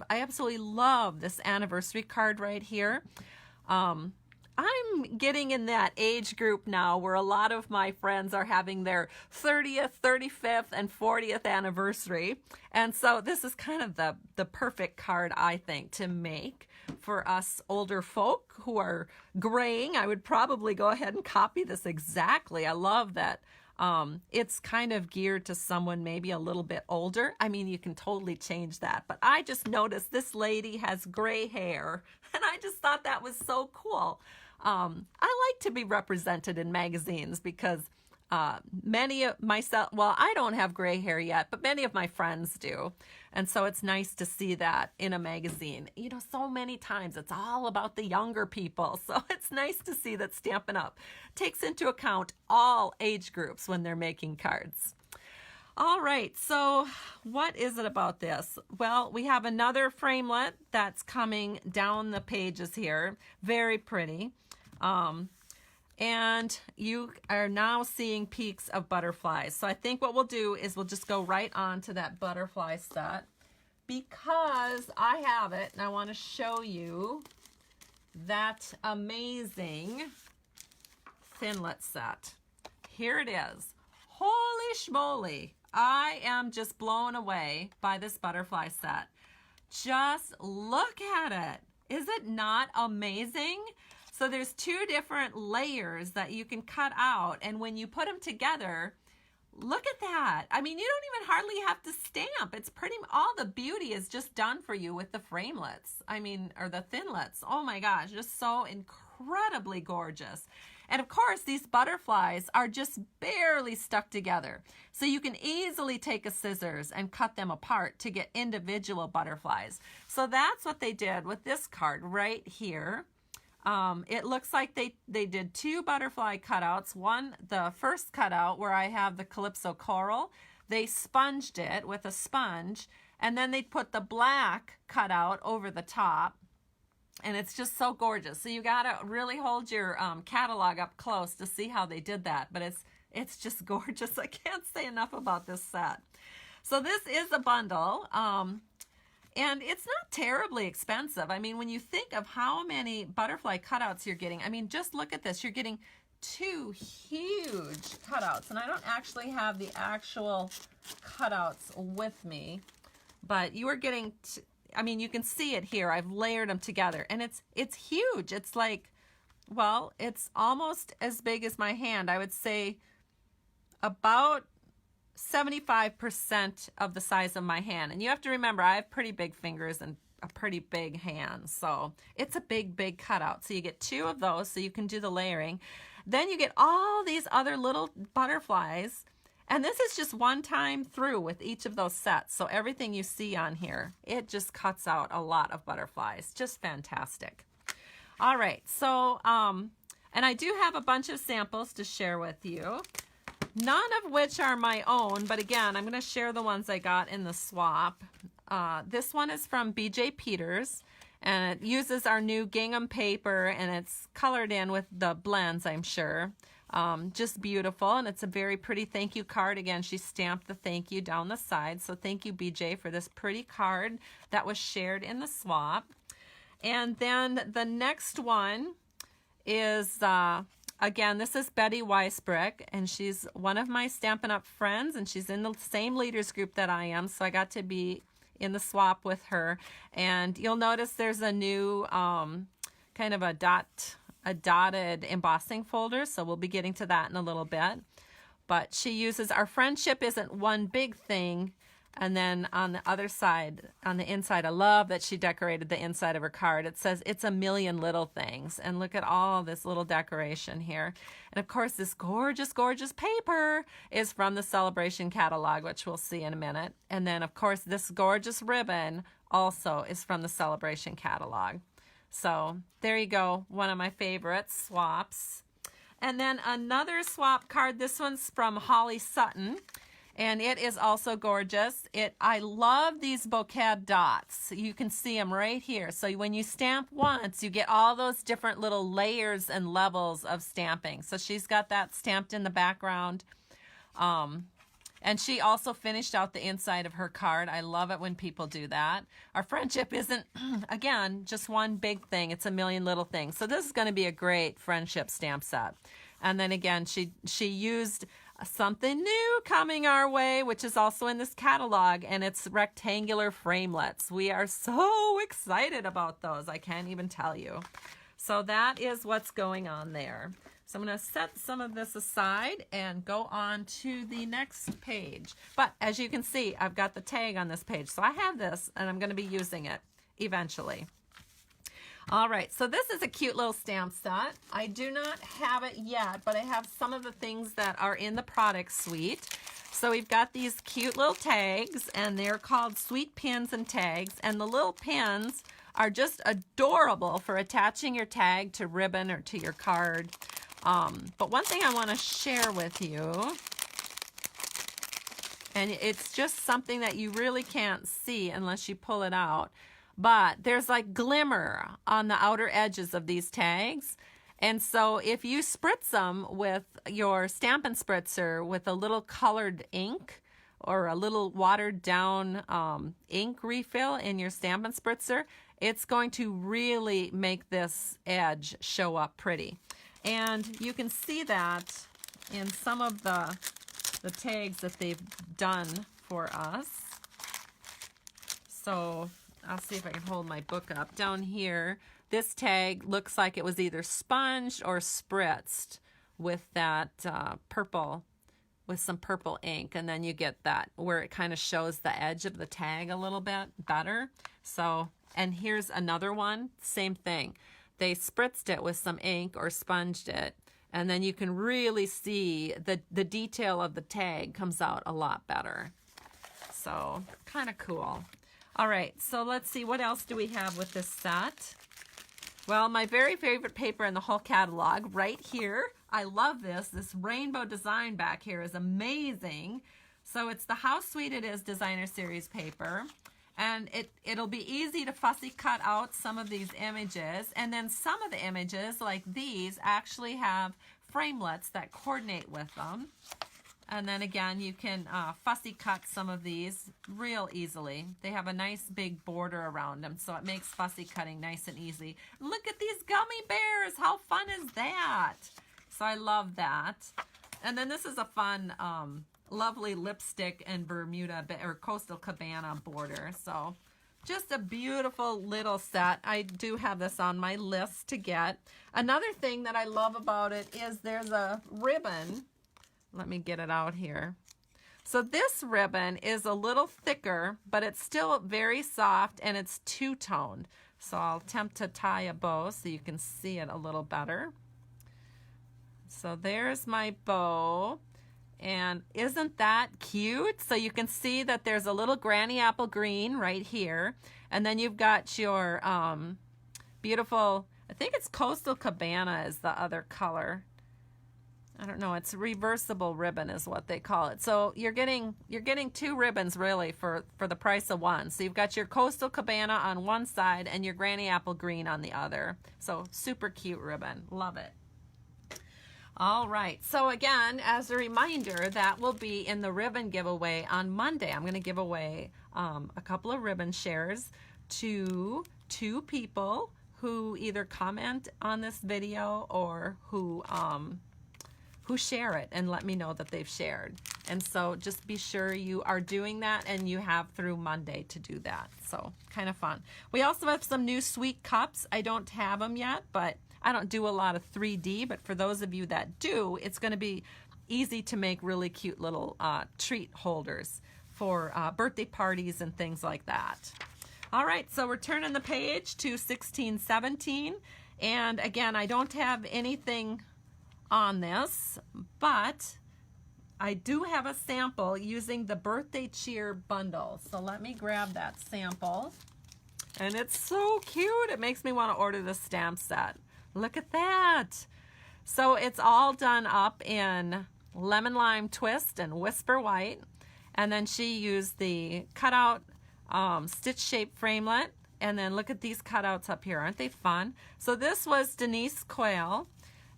absolutely love this anniversary card right here. I'm getting in that age group now where a lot of my friends are having their 30th, 35th, and 40th anniversary. And so this is kind of the perfect card, I think, to make for us older folk who are graying. I would probably go ahead and copy this exactly. I love that. It's kind of geared to someone maybe a little bit older. I mean, you can totally change that. But I just noticed this lady has gray hair, and I just thought that was so cool. I like to be represented in magazines because many of myself, well, I don't have gray hair yet, but many of my friends do. And so it's nice to see that in a magazine. You know, so many times it's all about the younger people. So it's nice to see that Stampin' Up! Takes into account all age groups when they're making cards. All right, so what is it about this? Well, we have another framelit that's coming down the pages here. Very pretty. And you are now seeing peaks of butterflies. So I think what we'll do is we'll just go right on to that butterfly set because I have it and I want to show you that amazing Thinlit set. Here it is. Holy schmoly. I am just blown away by this butterfly set. Just look at it. Is it not amazing? So there's two different layers that you can cut out, and when you put them together, look at that. I mean, you don't even hardly have to stamp. It's pretty, all the beauty is just done for you with the framelits. I mean, or the thinlits. Oh my gosh, just so incredibly gorgeous. And of course, these butterflies are just barely stuck together. So you can easily take a scissors and cut them apart to get individual butterflies. So that's what they did with this card right here. It looks like they did two butterfly cutouts. One, the first cutout where I have the Calypso Coral, they sponged it with a sponge, and then they put the black cutout over the top. And it's just so gorgeous. So you gotta really hold your catalog up close to see how they did that. But it's just gorgeous. I can't say enough about this set. So this is a bundle. And it's not terribly expensive. I mean, when you think of how many butterfly cutouts you're getting, I mean, just look at this. You're getting two huge cutouts. And I don't actually have the actual cutouts with me. But you are getting, I mean, you can see it here. I've layered them together. And it's huge. It's like, well, it's almost as big as my hand. I would say about 75% of the size of my hand. And you have to remember, I have pretty big fingers, and a pretty big hand. So it's a big cutout. So you get 2 of those so you can do the layering. Then you get all these other little butterflies. And this is just one time through with each of those sets. So everything you see on here, it just cuts out a lot of butterflies. Just fantastic. All right, so, and I do have a bunch of samples to share with you. None of which are my own, but again, I'm going to share the ones I got in the swap. This one is from BJ Peters, and it uses our new gingham paper, and it's colored in with the blends, I'm sure. Just beautiful, and it's a very pretty thank you card. Again, she stamped the thank you down the side, so thank you, BJ, for this pretty card that was shared in the swap. And then the next one is... again, this is Betty Weisbrick, and she's one of my Stampin' Up! Friends, and she's in the same leaders group that I am, so I got to be in the swap with her. And you'll notice there's a new kind of a dotted embossing folder, so we'll be getting to that in a little bit. But she uses Our Friendship Isn't One Big Thing. And then on the other side, on the inside, I love that she decorated the inside of her card. It says, it's a million little things. And look at all this little decoration here. And of course, this gorgeous, gorgeous paper is from the Sale-a-bration catalog, which we'll see in a minute. And then, of course, this gorgeous ribbon also is from the Sale-a-bration catalog. So there you go, one of my favorite swaps. And then another swap card. This one's from Holly Sutton. And it is also gorgeous. I love these bouquet dots. You can see them right here. So when you stamp once, you get all those different little layers and levels of stamping. So she's got that stamped in the background. And she also finished out the inside of her card. I love it when people do that. Our friendship isn't, again, just one big thing. It's a million little things. So this is going to be a great friendship stamp set. And then again, she used something new coming our way, which is also in this catalog, and it's rectangular framelets. We are so excited about those. I can't even tell you. So that is what's going on there. So I'm going to set some of this aside and go on to the next page. But as you can see, I've got the tag on this page. So I have this, and I'm going to be using it eventually. All right, so this is a cute little stamp set. I do not have it yet, but I have some of the things that are in the product suite. So we've got these cute little tags, and they're called Sweet Pins and Tags. And the little pins are just adorable for attaching your tag to ribbon or to your card. But one thing I want to share with you, and it's just something that you really can't see unless you pull it out, but there's like glimmer on the outer edges of these tags. And so if you spritz them with your Stampin' Spritzer with a little colored ink or a little watered down ink refill in your Stampin' Spritzer, it's going to really make this edge show up pretty. And you can see that in some of the tags that they've done for us. So I'll see if I can hold my book up. Down here, this tag looks like it was either sponged or spritzed with that purple, with some purple ink. And then you get that where it kind of shows the edge of the tag a little bit better. So, and here's another one, same thing. They spritzed it with some ink or sponged it. And then you can really see the detail of the tag comes out a lot better. So, kind of cool. All right, so let's see, what else do we have with this set? Well, my very favorite paper in the whole catalog, right here. I love this. This rainbow design back here is amazing. So it's the How Sweet It Is Designer Series paper. And it'll be easy to fussy cut out some of these images. And then some of the images, like these, actually have framelets that coordinate with them. And then again, you can fussy cut some of these real easily. They have a nice big border around them, so it makes fussy cutting nice and easy. Look at these gummy bears. How fun is that? So I love that. And then this is a fun, lovely lipstick and Bermuda or Coastal Cabana border. So just a beautiful little set. I do have this on my list to get. Another thing that I love about it is there's a ribbon. Let me get it out here. So this ribbon is a little thicker, but it's still very soft and it's two-toned. So I'll attempt to tie a bow so you can see it a little better. So there's my bow. And isn't that cute? So you can see that there's a little granny apple green right here. And then you've got your beautiful, I think it's Coastal Cabana is the other color. I don't know, it's reversible ribbon is what they call it. So you're getting two ribbons really for the price of one. So you've got your Coastal Cabana on one side and your Granny Apple Green on the other. So super cute ribbon. Love it. All right, so again, as a reminder, that will be in the ribbon giveaway on Monday. I'm going to give away a couple of ribbon shares to 2 people who either comment on this video or who share it and let me know that they've shared. And so just be sure you are doing that, and you have through Monday to do that. So kind of fun. We also have some new sweet cups. I don't have them yet, but I don't do a lot of 3D, but for those of you that do, it's going to be easy to make really cute little treat holders for birthday parties and things like that. All right, so we're turning the page to 1617, and again, I don't have anything on this, but I do have a sample using the Birthday Cheer bundle. So let me grab that sample, and it's so cute. It makes me want to order the stamp set. Look at that. So it's all done up in Lemon Lime Twist and Whisper White, and then she used the cutout stitch shape framelit, and then look at these cutouts up here. Aren't they fun? So this was Denise Quayle,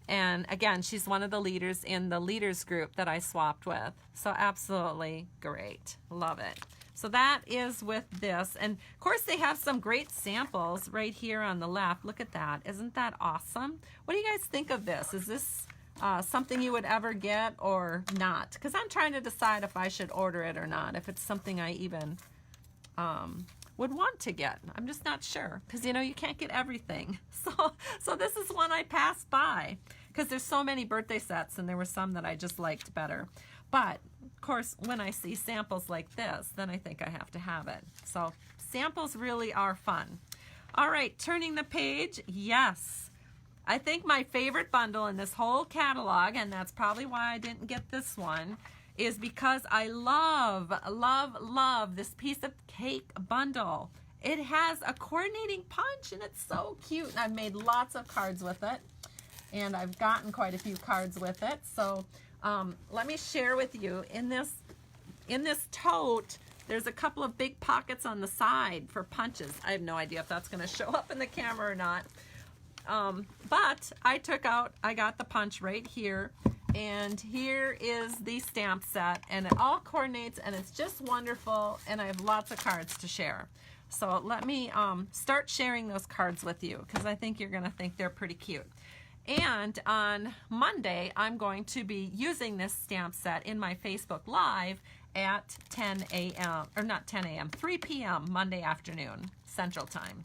and again, she's one of the leaders in the leaders group that I swapped with. So absolutely great. Love it. So that is with this. And of course, they have some great samples right here on the left. Look at that. Isn't that awesome? What do you guys think of this? Is this something you would ever get or not? Because I'm trying to decide if I should order it or not, if it's something I even would want to get. I'm just not sure, because you know, you can't get everything. So this is one I passed by because there's so many birthday sets, and there were some that I just liked better. But of course, when I see samples like this, then I think I have to have it. So samples really are fun. All right, turning the page. Yes, I think my favorite bundle in this whole catalog, and that's probably why I didn't get this one, is because I love, love, love this piece of cake bundle. It has a coordinating punch, and it's so cute. And I've made lots of cards with it, and I've gotten quite a few cards with it. So let me share with you, in this tote, there's a couple of big pockets on the side for punches. I have no idea if that's going to show up in the camera or not. But I got the punch right here. And here is the stamp set, and it all coordinates, and it's just wonderful, and I have lots of cards to share. So let me start sharing those cards with you, because I think you're going to think they're pretty cute. And on Monday, I'm going to be using this stamp set in my Facebook Live at 10 a.m., or not 10 a.m., 3 p.m. Monday afternoon, Central Time.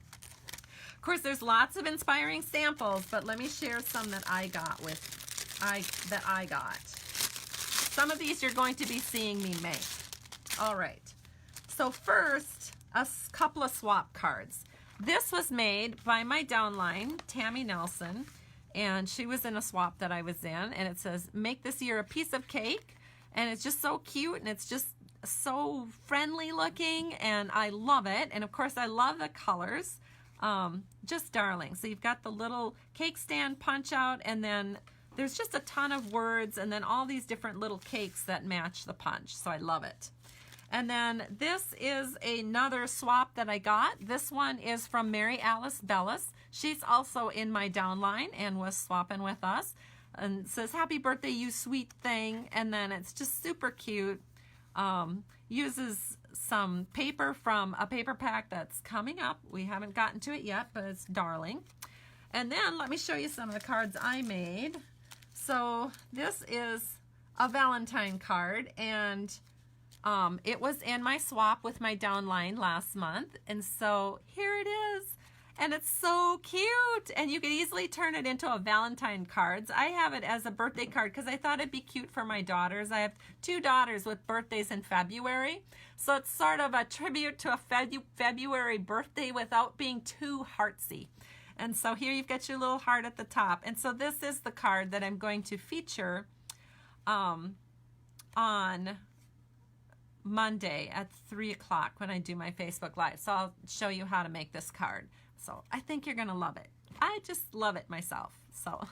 Of course, there's lots of inspiring samples, but let me share some that I got Some of these you're going to be seeing me make. All right. So first, a couple of swap cards. This was made by my downline, Tammy Nelson, and she was in a swap that I was in, and it says, make this year a piece of cake, and it's just so cute, and it's just so friendly looking, and I love it. And of course, I love the colors. Just darling. So you've got the little cake stand punch out, and then there's just a ton of words, and then all these different little cakes that match the punch. So I love it. And then this is another swap that I got. This one is from Mary Alice Bellis. She's also in my downline and was swapping with us. And it says, happy birthday, you sweet thing. And then it's just super cute. Uses some paper from a paper pack that's coming up. We haven't gotten to it yet, but it's darling. And then let me show you some of the cards I made. So this is a Valentine card, and it was in my swap with my downline last month, and so here it is. And it's so cute. And you could easily turn it into a Valentine cards. I have it as a birthday card because I thought it'd be cute for my daughters. I have 2 daughters with birthdays in February. So it's sort of a tribute to a February birthday without being too heartsy. And so here you've got your little heart at the top. And so this is the card that I'm going to feature on Monday at 3 o'clock when I do my Facebook Live. So I'll show you how to make this card. So I think you're going to love it. I just love it myself. So,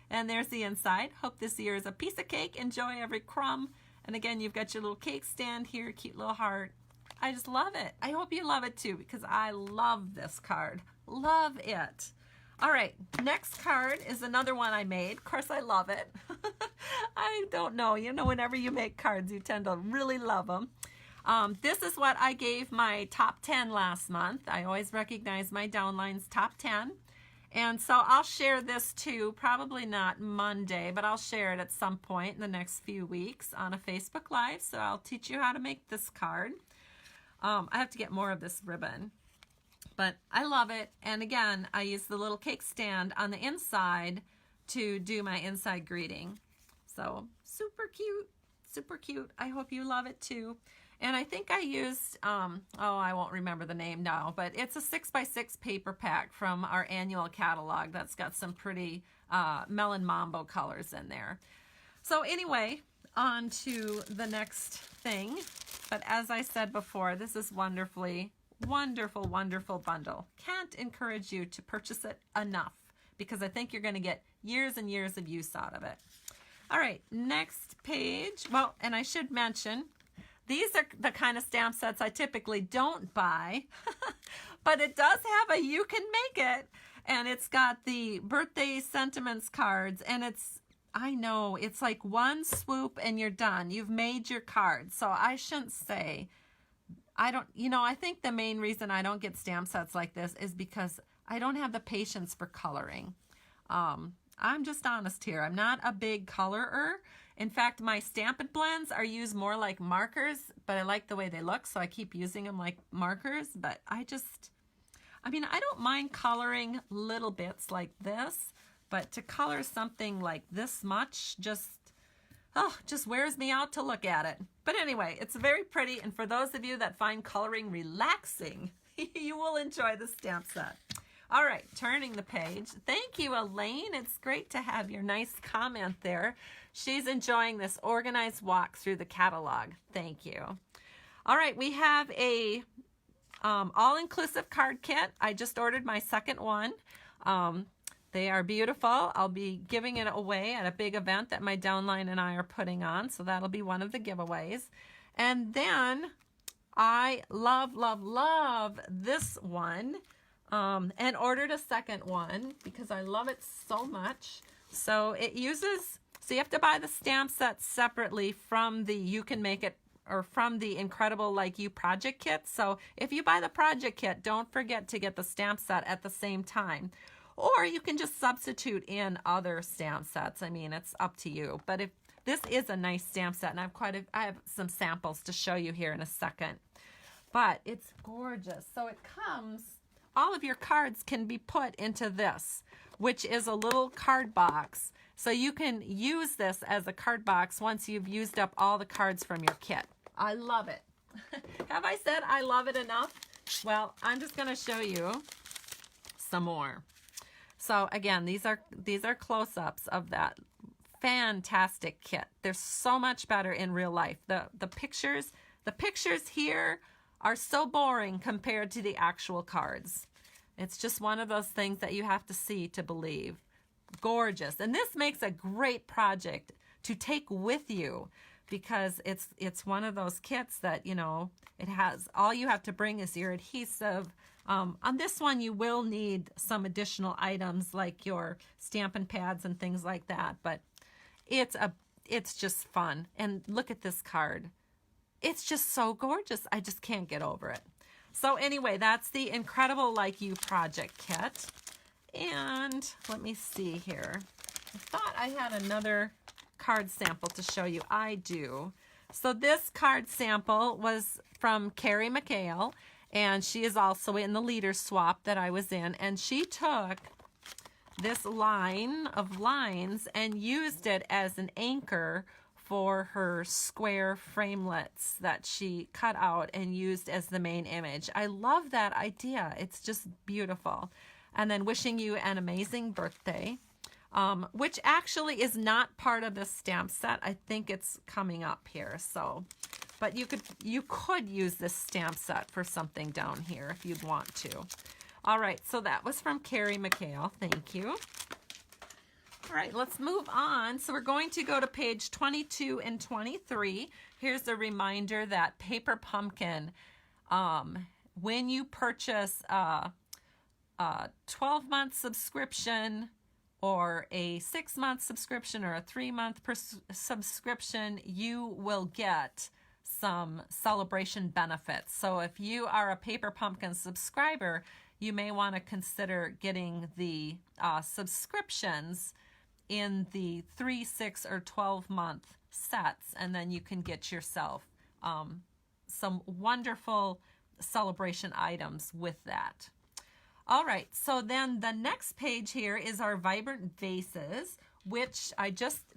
and there's the inside. Hope this year is a piece of cake. Enjoy every crumb. And again, you've got your little cake stand here, cute little heart. I just love it. I hope you love it too because I love this card. Love it. All right, next card is another one I made. Of course, I love it. I don't know. You know, whenever you make cards, you tend to really love them. This is what I gave my top 10 last month. I always recognize my downline's top 10. And so I'll share this too, probably not Monday, but I'll share it at some point in the next few weeks on a Facebook Live. So I'll teach you how to make this card. I have to get more of this ribbon. But I love it. And again, I use the little cake stand on the inside to do my inside greeting. So super cute, super cute. I hope you love it too. And I think I used, I won't remember the name now, but it's a 6x6 paper pack from our annual catalog that's got some pretty melon mambo colors in there. So anyway, on to the next thing. But as I said before, this is wonderful, wonderful bundle. Can't encourage you to purchase it enough because I think you're going to get years and years of use out of it. All right, next page. Well, and I should mention, these are the kind of stamp sets I typically don't buy, but it does have a You Can Make It, and it's got the birthday sentiments cards, and I know, it's like one swoop and you're done. You've made your card. So I shouldn't say, I think the main reason I don't get stamp sets like this is because I don't have the patience for coloring. I'm just honest here. I'm not a big colorer. In fact, my Stampin' blends are used more like markers, but I like the way they look, so I keep using them like markers. But I don't mind coloring little bits like this, but to color something like this much just wears me out to look at it. But anyway, it's very pretty, and for those of you that find coloring relaxing, you will enjoy the stamp set. All right, turning the page. Thank you, Elaine. It's great to have your nice comment there. She's enjoying this organized walk through the catalog. Thank you. All right, we have a all-inclusive card kit. I just ordered my second one. They are beautiful. I'll be giving it away at a big event that my downline and I are putting on, so that'll be one of the giveaways. And then I love this one. And ordered a second one because I love it so much. So you have to buy the stamp set separately from the You Can Make It or from the Incredible Like You project kit. So if you buy the project kit, don't forget to get the stamp set at the same time. Or you can just substitute in other stamp sets. I mean, it's up to you. But if this is a nice stamp set, and I have some samples to show you here in a second. But it's gorgeous. So it comes, all of your cards can be put into this, which is a little card box. So you can use this as a card box once you've used up all the cards from your kit. I love it. Have I said I love it enough? Well, I'm just going to show you some more. So again, these are close-ups of that fantastic kit. They're so much better in real life. The pictures here are so boring compared to the actual cards. It's just one of those things that you have to see to believe. Gorgeous. And this makes a great project to take with you because it's one of those kits that, it has, all you have to bring is your adhesive. On this one, you will need some additional items like your Stampin' pads and things like that, but it's just fun. And look at this card. It's just so gorgeous. I just can't get over it. So anyway, that's the Incredible Like You project kit. And let me see here. I thought I had another card sample to show you. I do. So this card sample was from Carrie McHale, And she is also in the leader swap that I was in. And she took this line of lines and used it as an anchor for her square framelets that she cut out and used as the main image. I love that idea. It's just beautiful. And then wishing you an amazing birthday, which actually is not part of this stamp set. I think it's coming up here. So, but you could use this stamp set for something down here if you'd want to. All right, so that was from Carrie McHale. Thank you. All right, let's move on. So we're going to go to page 22 and 23. Here's a reminder that Paper Pumpkin, when you purchase a 12-month subscription or a 6-month subscription or a 3-month subscription, you will get some celebration benefits. So if you are a Paper Pumpkin subscriber, you may want to consider getting the subscriptions in the 3, 6, or 12-month sets, and then you can get yourself some wonderful celebration items with that. All right, so then the next page here is our vibrant vases, which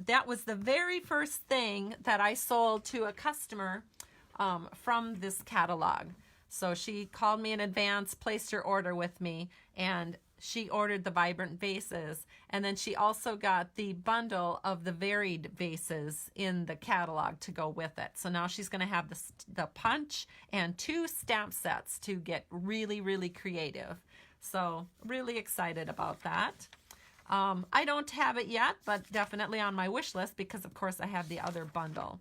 that was the very first thing that I sold to a customer from this catalog. So she called me in advance, placed her order with me, and she ordered the vibrant vases. And then she also got the bundle of the varied vases in the catalog to go with it. So now she's going to have the punch and 2 stamp sets to get really, really creative. So really excited about that. I don't have it yet, but definitely on my wish list because, of course, I have the other bundle.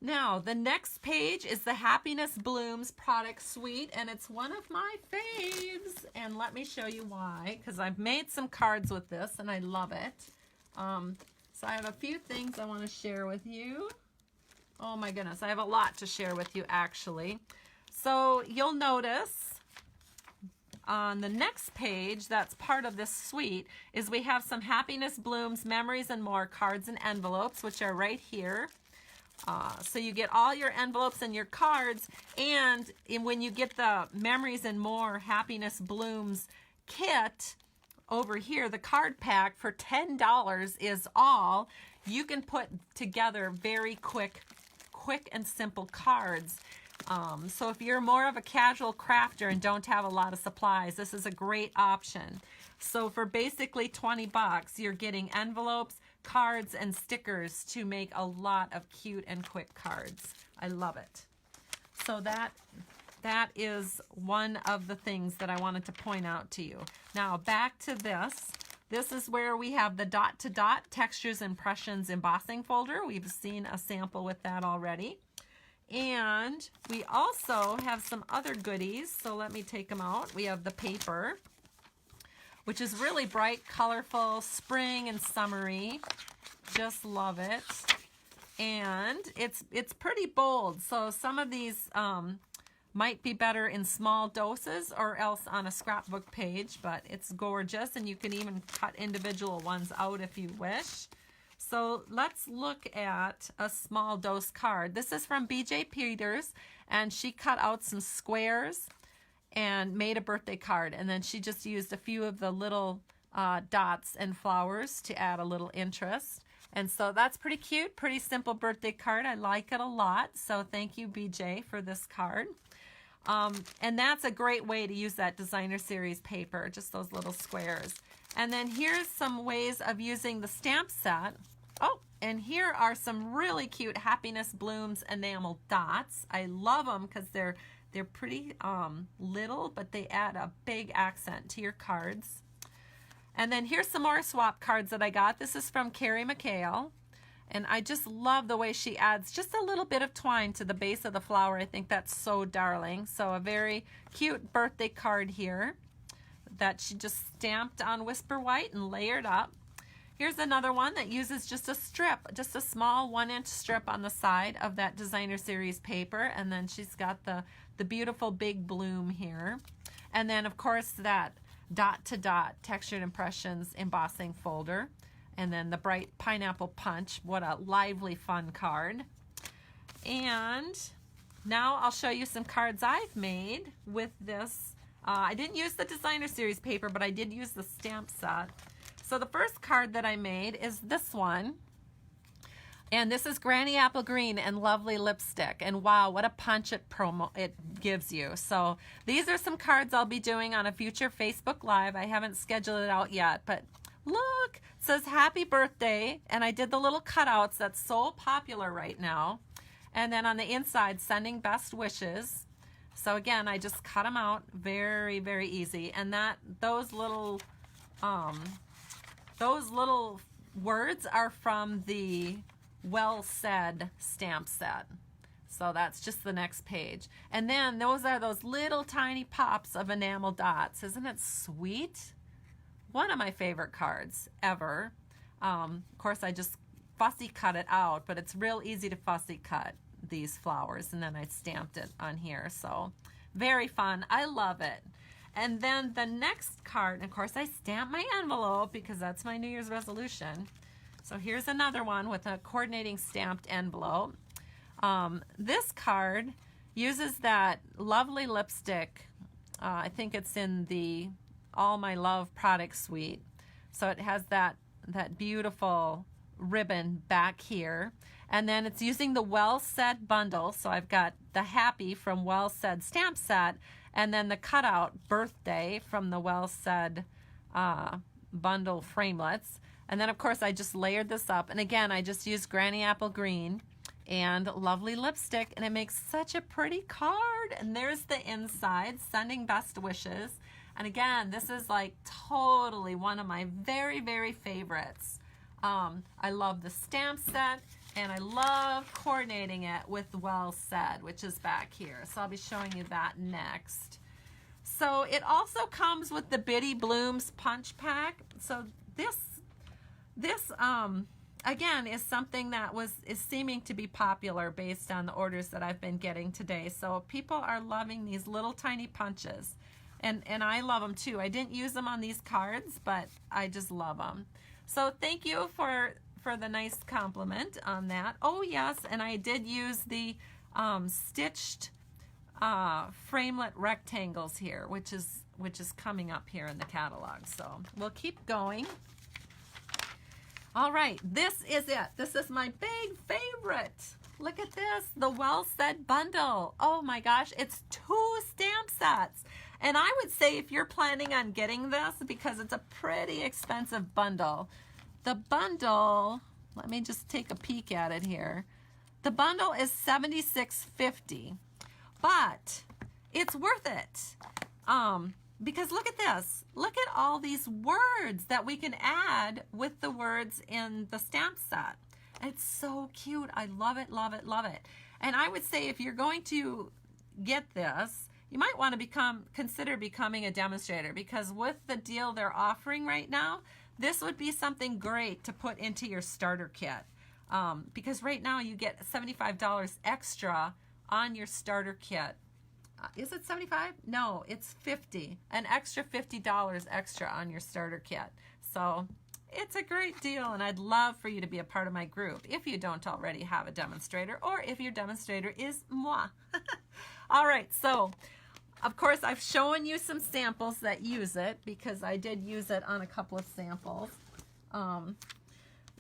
Now, the next page is the Happiness Blooms product suite, and it's one of my faves. And let me show you why, because I've made some cards with this, and I love it. So I have a few things I want to share with you. Oh, my goodness. I have a lot to share with you, actually. So you'll notice on the next page that's part of this suite is we have some Happiness Blooms, Memories, and More cards and envelopes, which are right here. So you get all your envelopes and your cards, and when you get the Memories and More Happiness Blooms kit over here, the card pack for $10 is all. You can put together very quick and simple cards. So if you're more of a casual crafter and don't have a lot of supplies, this is a great option. So for basically $20, you're getting envelopes, cards, and stickers to make a lot of cute and quick cards. I love it. So that is one of the things that I wanted to point out to you. Now back to this. This is where we have the dot-to-dot Textures Impressions embossing folder. We've seen a sample with that already. And we also have some other goodies. So let me take them out. We have the paper, which is really bright, colorful, spring and summery. Just love it. And it's pretty bold. So some of these might be better in small doses or else on a scrapbook page, but it's gorgeous, and you can even cut individual ones out if you wish. So let's look at a small dose card. This is from BJ Peters, and she cut out some squares and made a birthday card, and then she just used a few of the little dots and flowers to add a little interest. And so that's pretty cute, pretty simple birthday card. I like it a lot. So thank you, BJ, for this card. And that's a great way to use that designer series paper, just those little squares. And then here's some ways of using the stamp set. Oh, and here are some really cute Happiness Blooms enamel dots. I love them because they're pretty little, but they add a big accent to your cards. And then here's some more swap cards that I got. This is from Carrie McHale. And I just love the way she adds just a little bit of twine to the base of the flower. I think that's so darling. So a very cute birthday card here that she just stamped on Whisper White and layered up. Here's another one that uses just a strip, just a small 1-inch strip on the side of that designer series paper. And then she's got the beautiful big bloom here. And then, of course, that dot-to-dot Textured Impressions embossing folder. And then the bright pineapple punch. What a lively, fun card. And Now I'll show you some cards I've made with this. I didn't use the designer series paper, but I did use the stamp set. So the first card that I made is this one. And this is Granny Apple Green and Lovely Lipstick. And wow, what a punch it gives you. So these are some cards I'll be doing on a future Facebook Live. I haven't scheduled it out yet, but look, it says happy birthday. And I did the little cutouts that's so popular right now. And then on the inside, sending best wishes. So again, I just cut them out, very, very easy. And those little words are from the Well Said stamp set. So that's just the next page. And then those are those little tiny pops of enamel dots. Isn't it sweet? One of my favorite cards ever. Of course, I just fussy cut it out, but it's real easy to fussy cut these flowers. And then I stamped it on here. So very fun. I love it. And then the next card, and of course I stamped my envelope because that's my New Year's resolution. So here's another one with a coordinating stamped envelope. This card uses that lovely lipstick. I think it's in the All My Love product suite. So it has that beautiful ribbon back here. And then it's using the Well Said bundle. So I've got the Happy from Well Said stamp set, and then the cutout Birthday from the Well Said bundle framelets. And then, of course, I just layered this up. And again, I just used Granny Apple Green and Lovely Lipstick. And it makes such a pretty card. And there's the inside, sending best wishes. And again, this is like totally one of my very, very favorites. I love the stamp set. And I love coordinating it with Well Said, which is back here. So I'll be showing you that next. So it also comes with the Bitty Blooms Punch Pack. So this again is something that is seeming to be popular based on the orders that I've been getting today. So people are loving these little tiny punches, and I love them too. I didn't use them on these cards, but I just love them. So thank you for the nice compliment on that. Oh yes, and I did use the stitched framelit rectangles here, which is coming up here in the catalog. So we'll keep going. All right, this is it. This is my big favorite. Look at this, the Well Said bundle. Oh my gosh, it's 2 stamp sets. And I would say if you're planning on getting this, because it's a pretty expensive bundle, the bundle, let me just take a peek at it here. The bundle is $76.50, but it's worth it. Because look at this. Look at all these words that we can add with the words in the stamp set. It's so cute. I love it, love it, love it. And I would say if you're going to get this, you might want to consider becoming a demonstrator, because with the deal they're offering right now, this would be something great to put into your starter kit. Because right now you get $75 extra on your starter kit. Is it 75? No, it's 50. An extra $50 extra on your starter kit. So it's a great deal, and I'd love for you to be a part of my group if you don't already have a demonstrator, or if your demonstrator is moi. All right, so of course I've shown you some samples that use it, because I did use it on a couple of samples.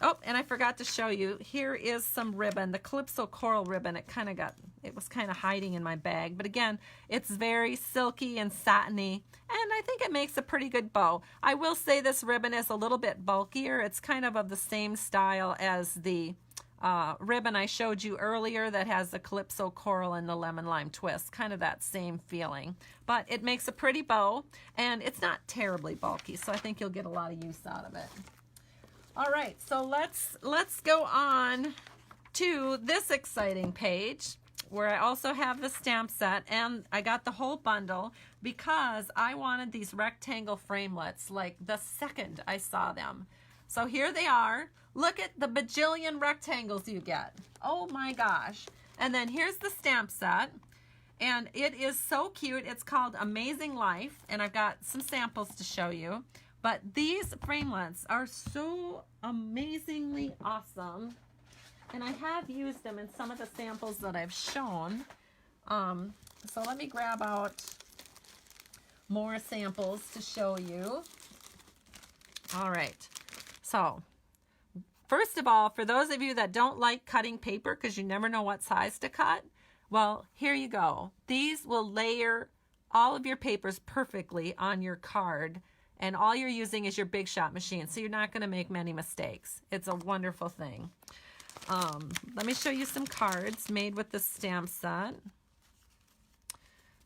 Oh, and I forgot to show you, here is some ribbon, the Calypso Coral ribbon. It was kind of hiding in my bag, but again, it's very silky and satiny, and I think it makes a pretty good bow. I will say this ribbon is a little bit bulkier. It's kind of the same style as the ribbon I showed you earlier that has the Calypso Coral and the Lemon Lime Twist, kind of that same feeling. But it makes a pretty bow, and it's not terribly bulky, so I think you'll get a lot of use out of it. All right, so let's go on to this exciting page, where I also have the stamp set, and I got the whole bundle because I wanted these rectangle framelets like the second I saw them. So here they are. Look at the bajillion rectangles you get. Oh my gosh. And then here's the stamp set, and it is so cute. It's called Amazing Life, and I've got some samples to show you. But these framelets are so amazingly awesome. And I have used them in some of the samples that I've shown. So let me grab out more samples to show you. All right, so first of all, for those of you that don't like cutting paper because you never know what size to cut, well, here you go. These will layer all of your papers perfectly on your card, and all you're using is your Big Shot machine, so you're not going to make many mistakes. It's a wonderful thing. Let me show you some cards made with the stamp set.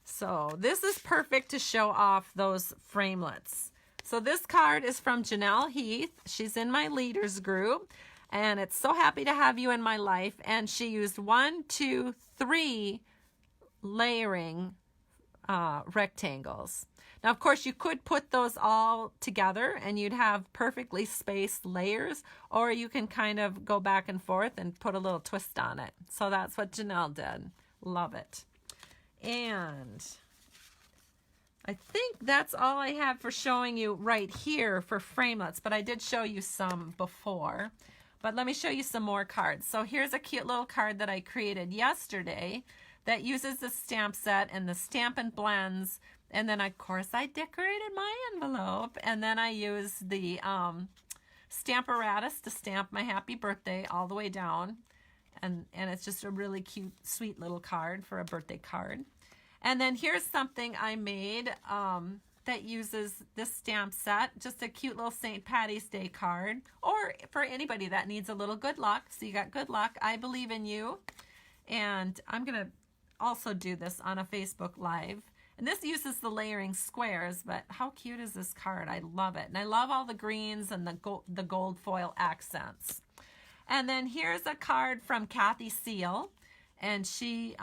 So this is perfect to show off those framelets. So this card is from Janelle Heath. She's in my leaders group, and it's so happy to have you in my life. And she used 1, 2, 3 layering rectangles. Now, of course, you could put those all together and you'd have perfectly spaced layers, or you can kind of go back and forth and put a little twist on it. So that's what Janelle did. Love it. And I think that's all I have for showing you right here for framelets, but I did show you some before. But let me show you some more cards. So here's a cute little card that I created yesterday that uses the stamp set and the Stampin' blends. And then, of course, I decorated my envelope. And then I used the Stamparatus to stamp my happy birthday all the way down. And it's just a really cute, sweet little card for a birthday card. And then here's something I made that uses this stamp set. Just a cute little St. Patty's Day card. Or for anybody that needs a little good luck. So you got good luck. I believe in you. And I'm going to also do this on a Facebook Live. And this uses the layering squares, but how cute is this card? I love it. And I love all the greens and the gold foil accents. And then here's a card from Kathy Seal. And she,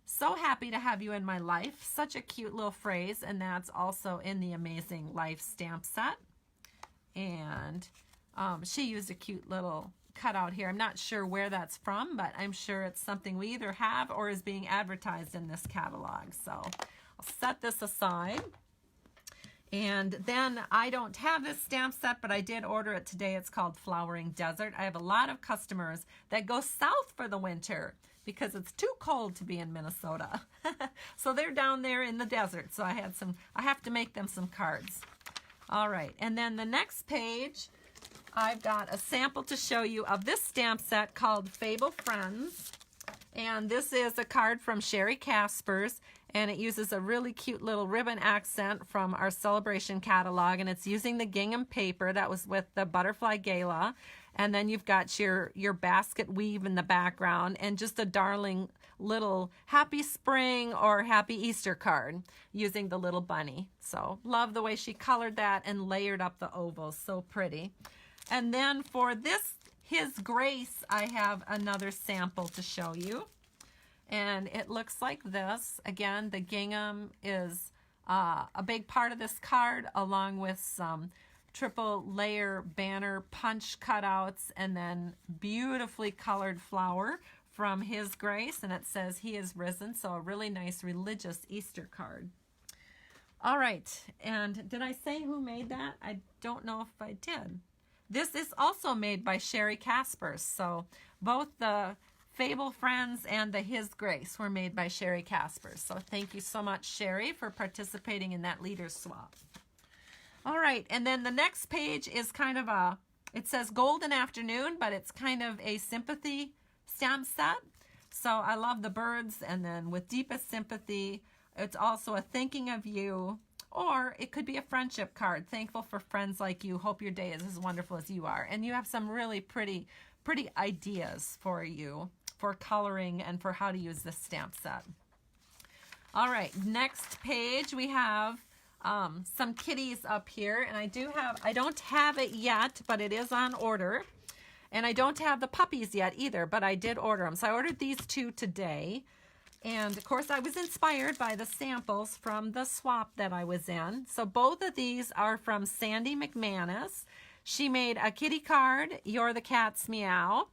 so happy to have you in my life. Such a cute little phrase. And that's also in the Amazing Life stamp set. And she used a cute little cutout here. I'm not sure where that's from, but I'm sure it's something we either have or is being advertised in this catalog. So I'll set this aside. And then I don't have this stamp set, but I did order it today. It's called Flowering Desert. I have a lot of customers that go south for the winter because it's too cold to be in Minnesota. So they're down there in the desert. So I have to make them some cards. All right. And then the next page, I've got a sample to show you of this stamp set called Fable Friends. And this is a card from Sherry Caspers, and it uses a really cute little ribbon accent from our Sale-a-bration catalog, and it's using the gingham paper that was with the Butterfly Gala. And then you've got your basket weave in the background and just a darling little happy spring or happy Easter card using the little bunny. So love the way she colored that and layered up the ovals. So pretty. And then for this, His Grace, I have another sample to show you. And it looks like this. Again, the gingham is a big part of this card, along with some triple layer banner punch cutouts, and then beautifully colored flower from His Grace. And it says He is Risen, so a really nice religious Easter card. All right, and did I say who made that? I don't know if I did. This is also made by Sherry Caspers. So both the Fable Friends and the His Grace were made by Sherry Caspers. So thank you so much, Sherry, for participating in that leaders swap. All right, and then the next page is kind of it says Golden Afternoon, but it's kind of a sympathy stamp set. So I love the birds, and then with deepest sympathy, it's also a thinking of you. Or it could be a friendship card. Thankful for friends like you. Hope your day is as wonderful as you are. And you have some really pretty ideas for you for coloring and for how to use this stamp set. All right, next page we have some kitties up here. And I don't have it yet, but it is on order. And I don't have the puppies yet either, but I did order them. So I ordered these two today. And, of course, I was inspired by the samples from the swap that I was in. So both of these are from Sandy McManus. She made a kitty card, You're the Cat's Meow.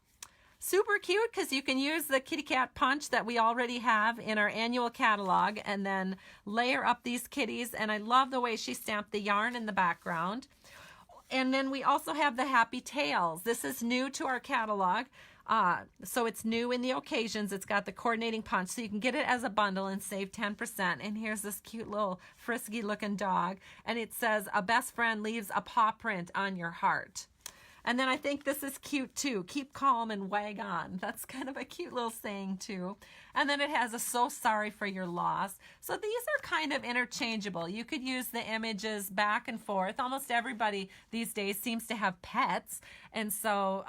Super cute because you can use the kitty cat punch that we already have in our annual catalog and then layer up these kitties. And I love the way she stamped the yarn in the background. and then we also have the Happy Tails. This is new to our catalog. So it's new in the occasions. It's got the coordinating punch, so you can get it as a bundle and save 10%. And here's this cute little frisky looking dog. And it says, a best friend leaves a paw print on your heart. And then I think this is cute too. Keep calm and wag on. That's kind of a cute little saying too. And then it has a so sorry for your loss. So these are kind of interchangeable. You could use the images back and forth. Almost everybody these days seems to have pets. And so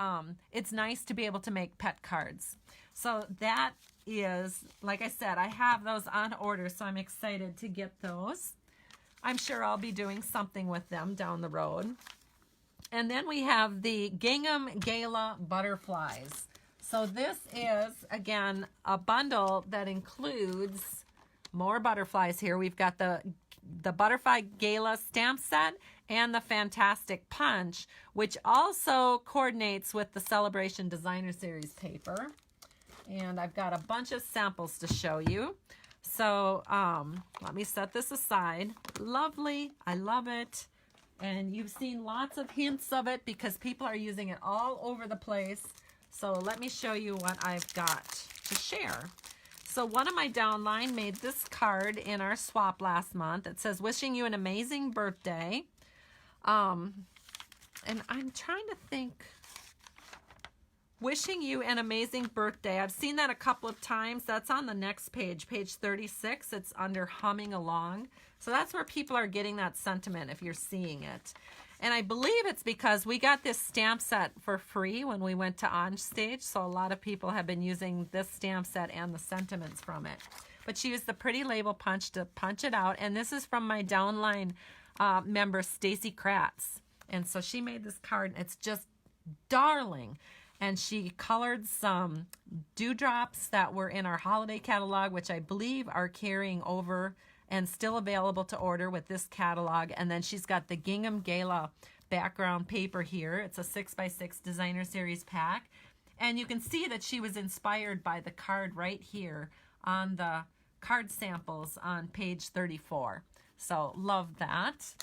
it's nice to be able to make pet cards. So that is, like I said, I have those on order, so I'm excited to get those. I'm sure I'll be doing something with them down the road. And then we have the Gingham Gala Butterflies. So this is, again, a bundle that includes more butterflies here. We've got the Butterfly Gala stamp set and the Fantastic Punch, which also coordinates with the Sale-a-bration Designer Series paper. And I've got a bunch of samples to show you. So let me set this aside. Lovely. I love it. And you've seen lots of hints of it because people are using it all over the place. So let me show you what I've got to share. So one of my downline made this card in our swap last month. It says, wishing you an amazing birthday. And I'm trying to think, wishing you an amazing birthday. I've seen that a couple of times. That's on the next page, page 36. It's under Humming Along. So that's where people are getting that sentiment if you're seeing it. And I believe it's because we got this stamp set for free when we went to OnStage. So a lot of people have been using this stamp set and the sentiments from it. But she used the pretty label punch to punch it out. And this is from my downline member, Stacy Kratz. And so she made this card. And it's just darling. And she colored some dewdrops that were in our holiday catalog, which I believe are carrying over and still available to order with this catalog. And then she's got the Gingham Gala background paper here. It's a 6x6 Designer Series pack. And you can see that she was inspired by the card right here on the card samples on page 34. So love that.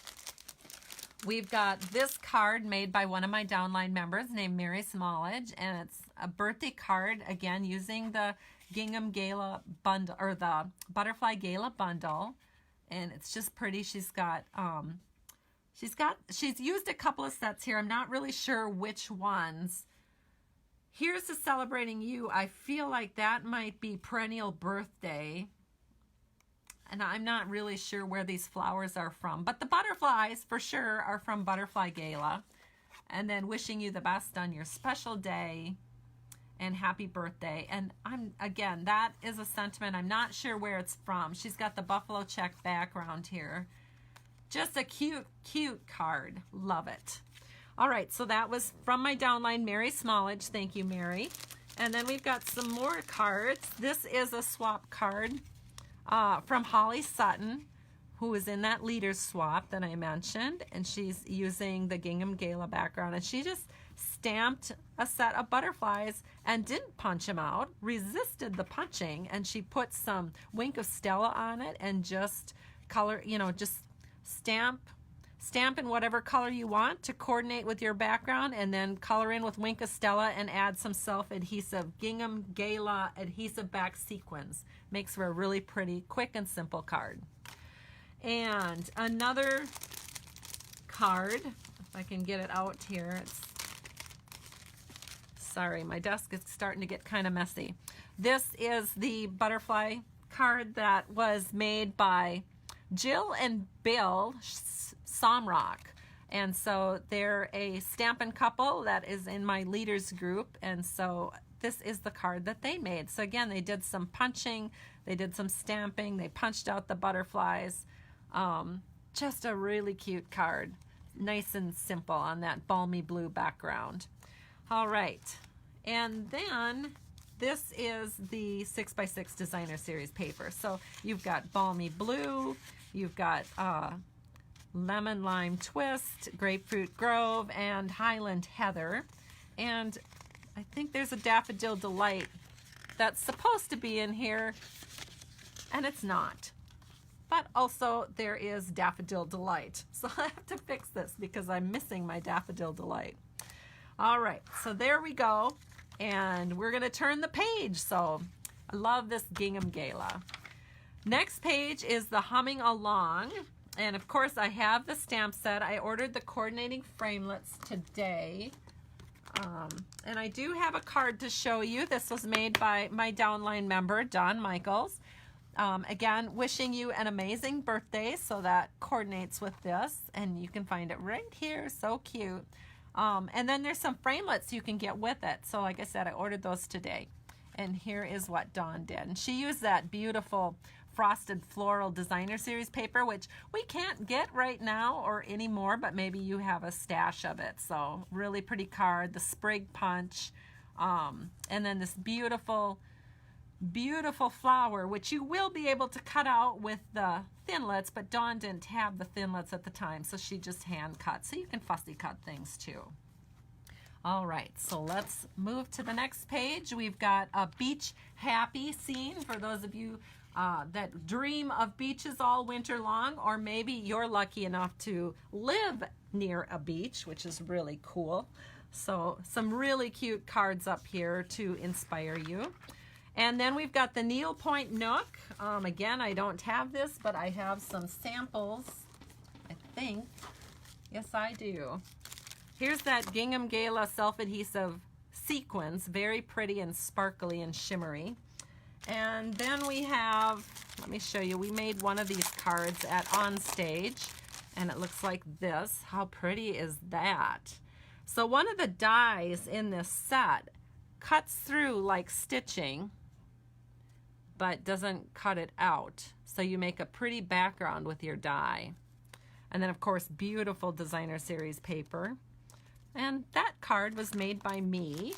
We've got this card made by one of my downline members named Mary Smallage, and it's a birthday card, again, using the Gingham Gala bundle, or the Butterfly Gala bundle, and it's just pretty. She's used a couple of sets here. I'm not really sure which ones. Here's the Celebrating You. I feel like that might be Perennial Birthday. And I'm not really sure where these flowers are from. But the butterflies, for sure, are from Butterfly Gala. And then Wishing You the Best on Your Special Day. And Happy Birthday. And again, that is a sentiment. I'm not sure where it's from. She's got the buffalo check background here. Just a cute, cute card. Love it. All right, so that was from my downline, Mary Smallage. Thank you, Mary. And then we've got some more cards. This is a swap card from Holly Sutton, who is in that leaders swap that I mentioned. And she's using the Gingham Gala background. And she just stamped a set of butterflies and didn't punch them out, resisted the punching, and she put some Wink of Stella on it and just color, just stamp in whatever color you want to coordinate with your background, and then color in with Wink of Stella and add some self-adhesive Gingham Gala adhesive back sequins. Makes for a really pretty, quick and simple card. And another card, if I can get it out here, sorry, my desk is starting to get kind of messy. This is the butterfly card that was made by Jill and Bill Somrock. And so they're a Stampin' couple that is in my leaders group. And so this is the card that they made. So again, they did some punching, they did some stamping, they punched out the butterflies. Just a really cute card. Nice and simple on that balmy blue background. All right, and then this is the 6x6 Designer Series paper. So you've got Balmy Blue, you've got Lemon Lime Twist, Grapefruit Grove, and Highland Heather. And I think there's a Daffodil Delight that's supposed to be in here, and it's not. but also there is Daffodil Delight. So I have to fix this because I'm missing my Daffodil Delight. All right, so there we go. And we're gonna turn the page. So I love this Gingham Gala. Next page is the Humming Along. And of course I have the stamp set. I ordered the coordinating framelits today. And I do have a card to show you. This was made by my downline member, Don Michaels. Again, wishing you an amazing birthday, so that coordinates with this. And you can find it right here, so cute. And then there's some framelits you can get with it. So like I said, I ordered those today. And here is what Dawn did. And she used that beautiful frosted floral designer series paper, which we can't get right now or anymore, but maybe you have a stash of it. So really pretty card, the sprig punch, and then this beautiful, beautiful flower, which you will be able to cut out with the thinlits, but Dawn didn't have the thinlits at the time, so she just hand cut. So you can fussy cut things too. All right, so let's move to the next page. We've got a beach happy scene for those of you that dream of beaches all winter long, or maybe you're lucky enough to live near a beach, which is really cool. So some really cute cards up here to inspire you. And then we've got the needlepoint nook. Again, I don't have this, but I have some samples, I think. Yes, I do. Here's that Gingham Gala self-adhesive sequins, very pretty and sparkly and shimmery. And then we have, let me show you, we made one of these cards at On Stage, and it looks like this. How pretty is that? So one of the dies in this set cuts through like stitching, but doesn't cut it out. So you make a pretty background with your die. And then of course, beautiful designer series paper. And that card was made by me.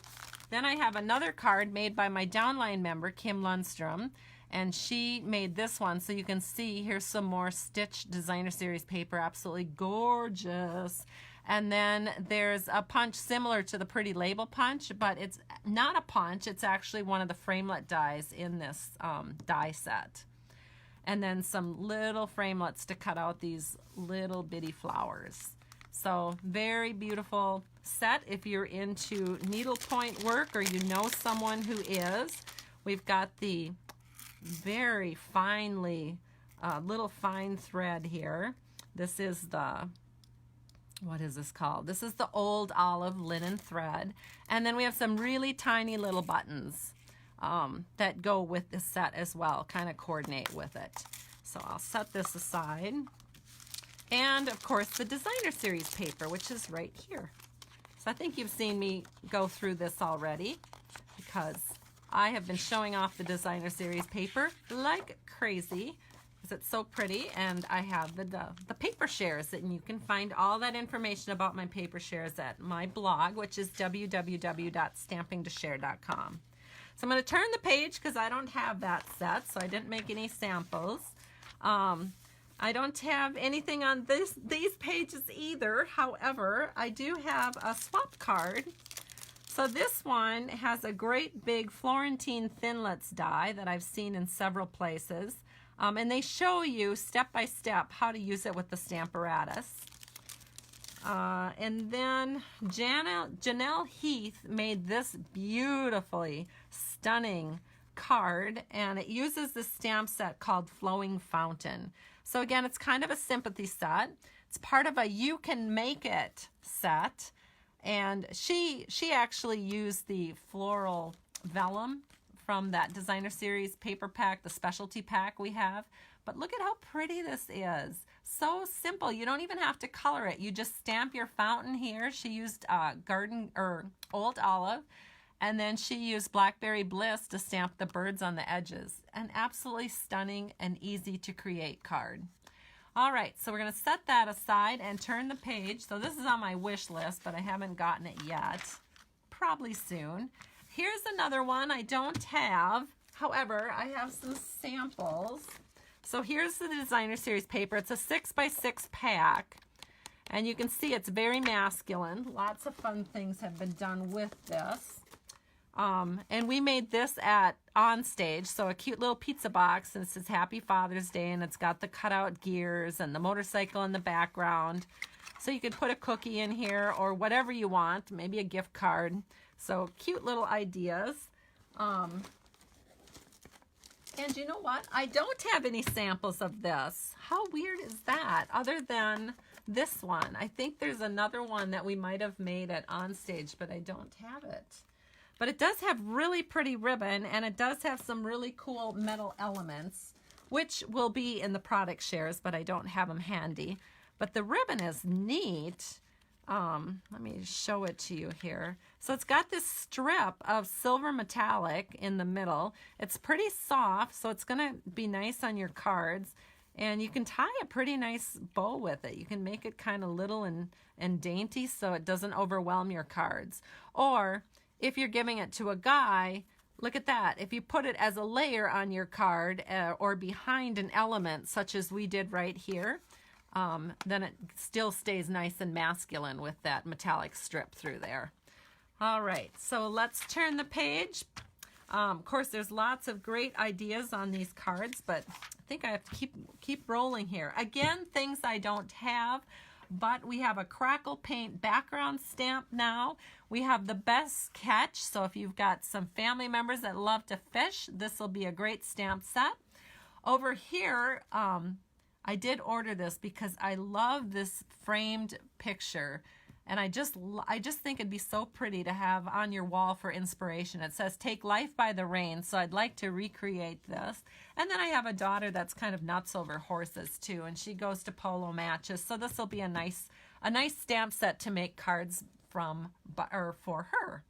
Then I have another card made by my downline member, Kim Lundstrom, and she made this one. So you can see here's some more stitched designer series paper, absolutely gorgeous. And then there's a punch similar to the Pretty Label punch, but it's not a punch. It's actually one of the framelit dies in this die set. And then some little framelits to cut out these little bitty flowers. So very beautiful set if you're into needlepoint work or you know someone who is. We've got the very finely, little fine thread here. This is the, what is this called? This is the Old Olive linen thread. And then we have some really tiny little buttons that go with this set as well, kind of coordinate with it. So I'll set this aside. And of course the designer series paper, which is right here. So I think you've seen me go through this already because I have been showing off the designer series paper like crazy because it's so pretty, and I have the paper shares, and you can find all that information about my paper shares at my blog, which is www.stampingtoshare.com. So I'm going to turn the page because I don't have that set, so I didn't make any samples. I don't have anything on these pages either. However, I do have a swap card. So this one has a great big Florentine Thinlits die that I've seen in several places. And they show you step by step how to use it with the Stamparatus. And then Janelle Heath made this beautifully stunning card, and it uses this stamp set called Flowing Fountain. So again, it's kind of a sympathy set. It's part of a You Can Make It set, and she actually used the floral vellum from that designer series paper pack, the specialty pack we have. But look at how pretty this is. So simple. You don't even have to color it. You just stamp your fountain here. She used Old Olive, and then she used Blackberry Bliss to stamp the birds on the edges. An absolutely stunning and easy to create card. All right, so we're going to set that aside and turn the page. So this is on my wish list, but I haven't gotten it yet. Probably soon. Here's another one I don't have. However, I have some samples. So here's the designer series paper. It's a 6x6 pack. And you can see it's very masculine. Lots of fun things have been done with this. And we made this at On Stage, so a cute little pizza box, and it says Happy Father's Day, and it's got the cutout gears and the motorcycle in the background. So you could put a cookie in here or whatever you want, maybe a gift card. So cute little ideas. And you know what? I don't have any samples of this. How weird is that? Other than this one. I think there's another one that we might have made at On Stage, but I don't have it. But it does have really pretty ribbon, and it does have some really cool metal elements, which will be in the product shares, but I don't have them handy. But the ribbon is neat. Let me show it to you here. So it's got this strip of silver metallic in the middle. It's pretty soft, so it's going to be nice on your cards. And you can tie a pretty nice bow with it. You can make it kind of little and dainty so it doesn't overwhelm your cards. Or if you're giving it to a guy, look at that. If you put it as a layer on your card or behind an element such as we did right here, then it still stays nice and masculine with that metallic strip through there. All right, so let's turn the page. Of course, there's lots of great ideas on these cards, but I think I have to keep rolling here. Again, things I don't have, but we have a crackle paint background stamp now. We have the best catch, so if you've got some family members that love to fish, this will be a great stamp set. Over here, I did order this because I love this framed picture, and I just think it'd be so pretty to have on your wall for inspiration. It says "Take life by the reins," so I'd like to recreate this. And then I have a daughter that's kind of nuts over horses too, and she goes to polo matches, so this will be a nice stamp set to make cards from or for her.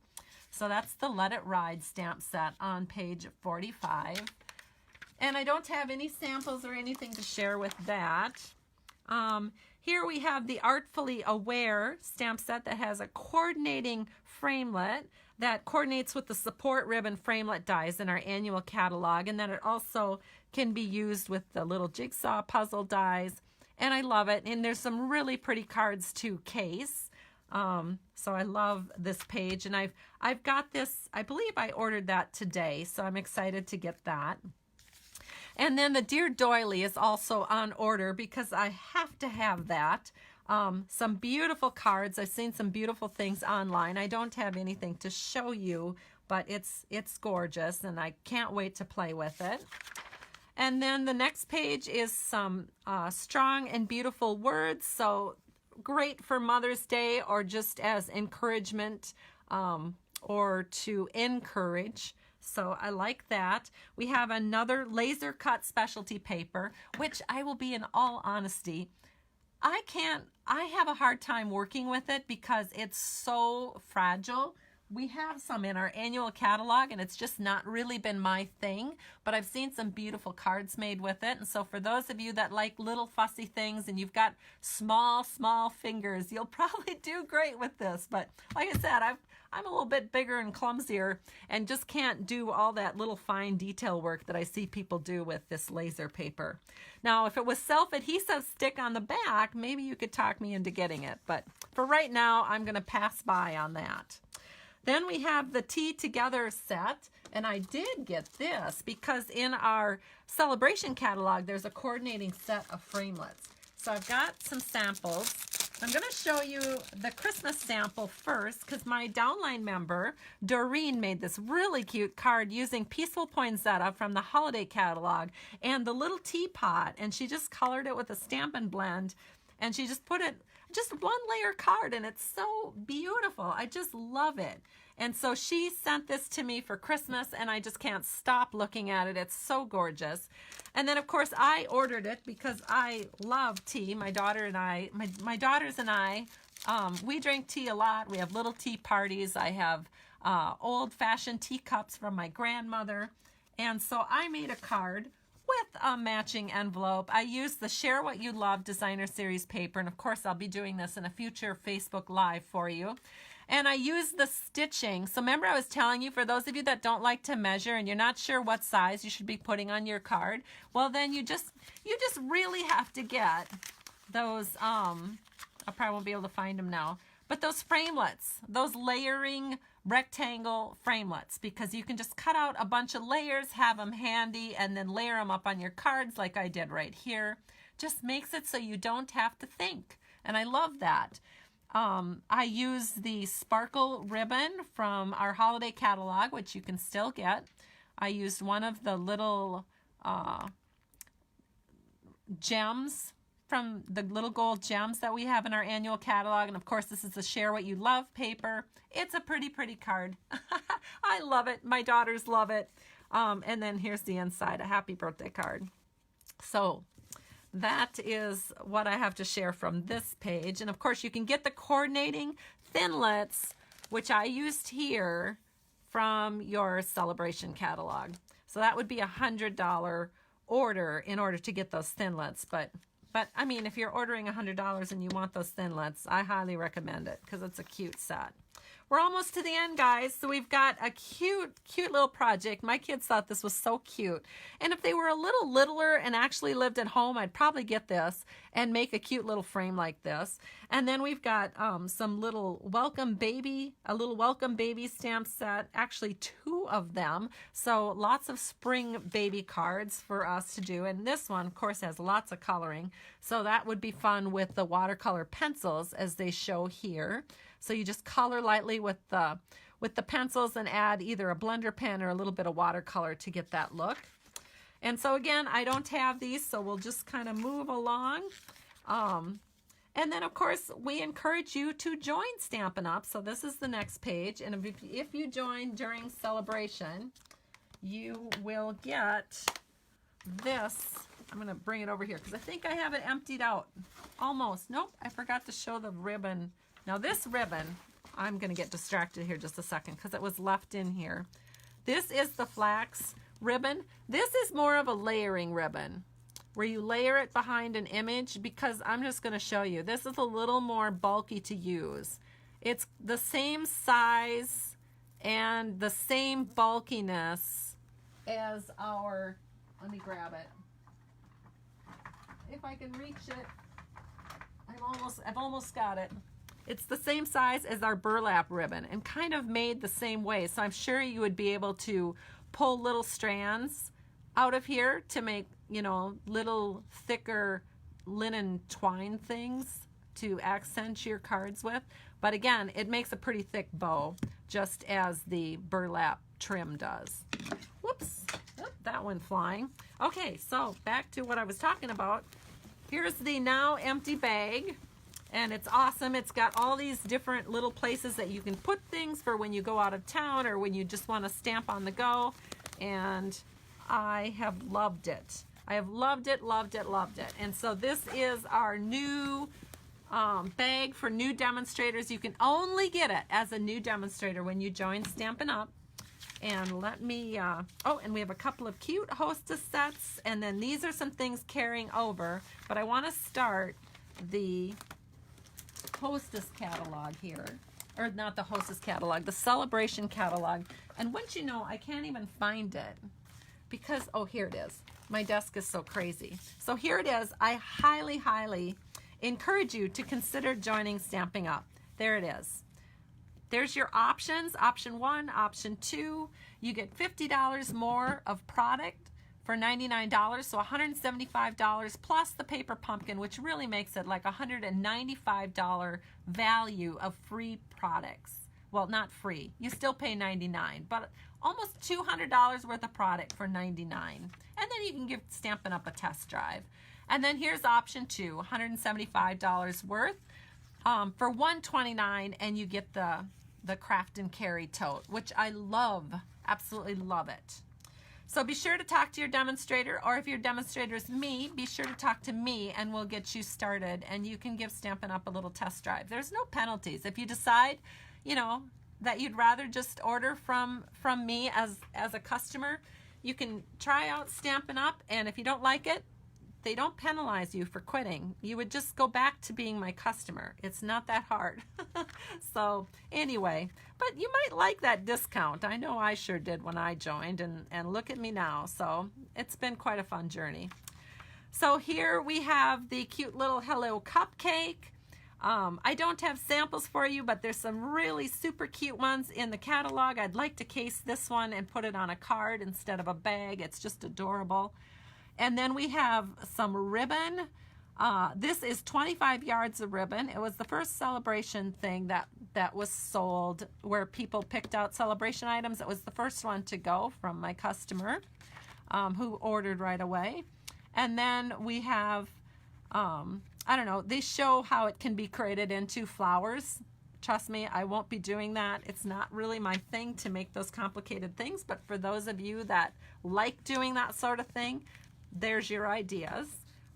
So that's the Let It Ride stamp set on page 45. And I don't have any samples or anything to share with that. Here we have the Artfully Aware stamp set that has a coordinating framelit that coordinates with the support ribbon framelit dies in our annual catalog, and then it also can be used with the little jigsaw puzzle dies, and I love it. And there's some really pretty cards to case. So I love this page, and I've got this, I believe I ordered that today, so I'm excited to get that. And then the Dear Doily is also on order because I have to have that. Some beautiful cards. I've seen some beautiful things online. I don't have anything to show you, but it's gorgeous, and I can't wait to play with it. And then the next page is some strong and beautiful words. So great for Mother's Day or just as encouragement or to encourage. So I like that. We have another laser cut specialty paper, which I will be in all honesty, I have a hard time working with it because it's so fragile. We have some in our annual catalog, and it's just not really been my thing, but I've seen some beautiful cards made with it. And so for those of you that like little fussy things and you've got small fingers, you'll probably do great with this. But like I said, I'm a little bit bigger and clumsier and just can't do all that little fine detail work that I see people do with this laser paper. Now, if it was self-adhesive stick on the back, maybe you could talk me into getting it. But for right now, I'm going to pass by on that. Then we have the Tea Together set, and I did get this because in our celebration catalog, there's a coordinating set of framelits. So I've got some samples. I'm going to show you the Christmas sample first because my downline member, Doreen, made this really cute card using Peaceful Poinsettia from the holiday catalog and the little teapot, and she just colored it with a Stampin' blend, and she just put it, just one layer card, and it's so beautiful. I just love it. And so she sent this to me for Christmas, and I just can't stop looking at it. It's so gorgeous. And then, of course, I ordered it because I love tea. My daughter and I, my daughters and I, we drink tea a lot. We have little tea parties. I have old-fashioned teacups from my grandmother. And so I made a card with a matching envelope. I used the Share What You Love Designer Series paper, and of course I'll be doing this in a future Facebook Live for you. And I used the stitching. So remember I was telling you, for those of you that don't like to measure and you're not sure what size you should be putting on your card, well then you just really have to get those, I probably won't be able to find them now, But those framelets, those layering rectangle framelets, because you can just cut out a bunch of layers, have them handy, and then layer them up on your cards like I did right here. Just makes it so you don't have to think. And I love that. I use the sparkle ribbon from our holiday catalog, which you can still get. I used one of the little gems from the little gold gems that we have in our annual catalog. And of course, this is the Share What You Love paper. It's a pretty, pretty card. I love it. My daughters love it. And then here's the inside, a happy birthday card. So that is what I have to share from this page. And of course, you can get the coordinating thinlets, which I used here, from your Sale-a-bration catalog. So that would be $100 order in order to get those thinlets. But I mean, if you're ordering $100 and you want those thinlets, I highly recommend it because it's a cute set. We're almost to the end, guys. So we've got a cute little project. My kids thought this was so cute. And if they were a little littler and actually lived at home, I'd probably get this and make a cute little frame like this. And then we've got some little welcome baby stamp set, actually 2 of them. So lots of spring baby cards for us to do. And this one, of course, has lots of coloring. So that would be fun with the watercolor pencils as they show here. So you just color lightly with the pencils and add either a blender pen or a little bit of watercolor to get that look. And so again, I don't have these, so we'll just kind of move along. And then of course, we encourage you to join Stampin' Up! So this is the next page. And if you join during Sale-a-bration, you will get this. I'm going to bring it over here because I think I have it emptied out. Almost. Nope, I forgot to show the ribbon. Now this ribbon, I'm going to get distracted here just a second because it was left in here. This is the flax ribbon. This is more of a layering ribbon where you layer it behind an image, because I'm just going to show you. This is a little more bulky to use. It's the same size and the same bulkiness as our, let me grab it. If I can reach it, I've almost got it. It's the same size as our burlap ribbon and kind of made the same way. So I'm sure you would be able to pull little strands out of here to make, you know, little thicker linen twine things to accent your cards with. But again, it makes a pretty thick bow, just as the burlap trim does. Whoops, oh, that went flying. Okay, so back to what I was talking about. Here's the now empty bag. And it's awesome. It's got all these different little places that you can put things for when you go out of town or when you just want to stamp on the go. And I have loved it. I have loved it, loved it, loved it. And so this is our new bag for new demonstrators. You can only get it as a new demonstrator when you join Stampin' Up! And let me, oh, and we have a couple of cute hostess sets. And then these are some things carrying over. But I want to start the hostess catalog here, or not the hostess catalog, the Sale-a-bration catalog. And once you know, I can't even find it because, oh, here it is. My desk is so crazy. So here it is. I highly, highly encourage you to consider joining Stampin' Up! There it is. There's your options, option 1, option 2. You get $50 more of product for $99, so $175 plus the paper pumpkin, which really makes it like $195 value of free products. Well, not free. You still pay $99, but almost $200 worth of product for $99. And then you can give Stampin' Up! A test drive. And then here's option 2, $175 worth for $129, and you get the craft and carry tote, which I love, absolutely love it. So be sure to talk to your demonstrator, or if your demonstrator is me, be sure to talk to me and we'll get you started and you can give Stampin' Up! A little test drive. There's no penalties. If you decide, you know, that you'd rather just order from me as a customer, you can try out Stampin' Up! And if you don't like it, they don't penalize you for quitting. You would just go back to being my customer. It's not that hard. So anyway, but you might like that discount. I know I sure did when I joined, and look at me now. So it's been quite a fun journey. So here we have the cute little Hello Cupcake. I don't have samples for you, but there's some really super cute ones in the catalog. I'd like to case this one and put it on a card instead of a bag. It's just adorable. And then we have some ribbon. This is 25 yards of ribbon. It was the first celebration thing that was sold where people picked out celebration items. It was the first one to go from my customer who ordered right away. And then we have, I don't know, they show how it can be created into flowers. Trust me, I won't be doing that. It's not really my thing to make those complicated things, but for those of you that like doing that sort of thing, there's your ideas.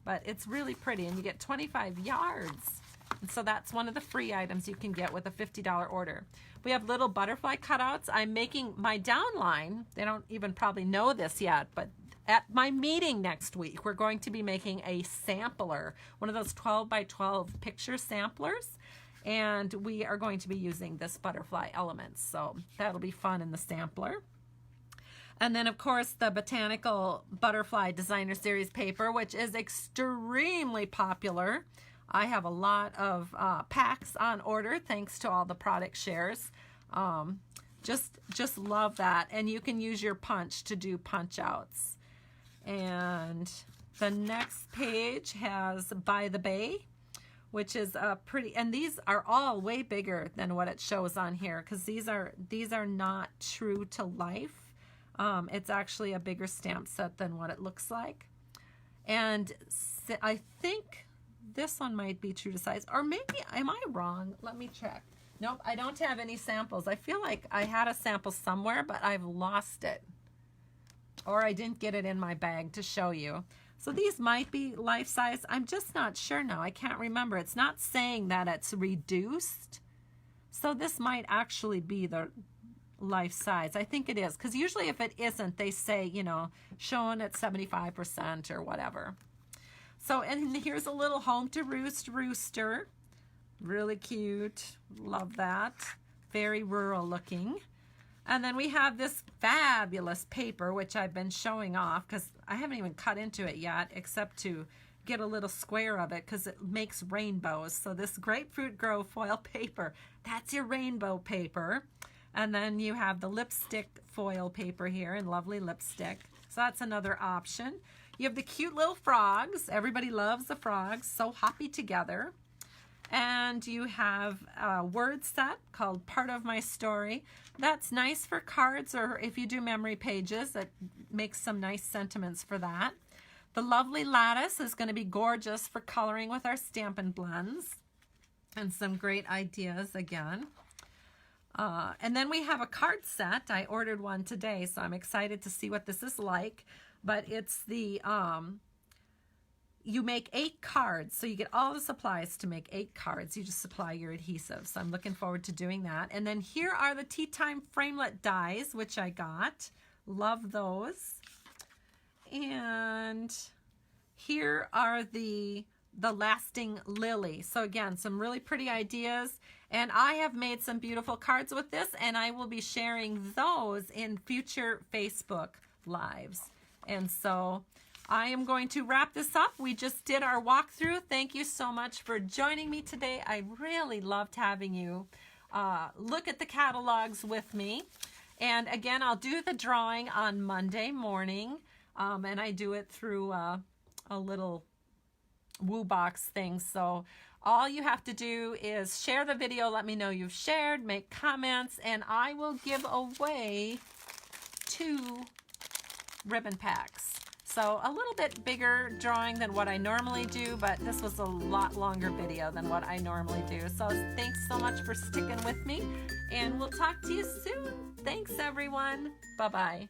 But it's really pretty, and you get 25 yards. And so that's one of the free items you can get with a $50 order. We have little butterfly cutouts. I'm making my downline. They don't even probably know this yet, but at my meeting next week, we're going to be making a sampler, one of those 12 by 12 picture samplers, and we are going to be using this butterfly elements. So that'll be fun in the sampler. And then, of course, the Botanical Butterfly Designer Series paper, which is extremely popular. I have a lot of packs on order thanks to all the product shares. Just love that. And you can use your punch to do punch outs. And the next page has By the Bay, which is a pretty, and these are all way bigger than what it shows on here because these are not true to life. It's actually a bigger stamp set than what it looks like. And I think this one might be true to size, or maybe, am I wrong? Let me check. Nope, I don't have any samples. I feel like I had a sample somewhere, but I've lost it. Or I didn't get it in my bag to show you. So these might be life size. I'm just not sure now. I can't remember. It's not saying that it's reduced. So this might actually be the life size. I think it is, because usually if it isn't, they say, you know, shown at 75% or whatever. So, and here's a little Home to Roost rooster. Really cute. Love that. Very rural looking. And then we have this fabulous paper, which I've been showing off because I haven't even cut into it yet, except to get a little square of it because it makes rainbows. So this Grapefruit Grove foil paper, that's your rainbow paper. And then you have the lipstick foil paper here in lovely lipstick. So that's another option. You have the cute little frogs. Everybody loves the frogs. So happy together. And you have a word set called Part of My Story. That's nice for cards, or if you do memory pages, it makes some nice sentiments for that. The lovely lattice is going to be gorgeous for coloring with our Stampin' blends. And some great ideas again. And then we have a card set. I ordered one today, so I'm excited to see what this is like. But it's the, you make 8 cards. So you get all the supplies to make 8 cards. You just supply your adhesive. So I'm looking forward to doing that. And then here are the Tea Time Framelit dies, which I got. Love those. And here are the Lasting Lily. So again, some really pretty ideas. And I have made some beautiful cards with this, and I will be sharing those in future Facebook Lives. And so I am going to wrap this up. We just did our walkthrough. Thank you so much for joining me today. I really loved having you look at the catalogs with me. And again, I'll do the drawing on Monday morning, and I do it through a little Woo Box thing. So all you have to do is share the video, let me know you've shared, make comments, and I will give away 2 ribbon packs. So a little bit bigger drawing than what I normally do, but this was a lot longer video than what I normally do. So thanks so much for sticking with me, and we'll talk to you soon. Thanks, everyone. Bye-bye.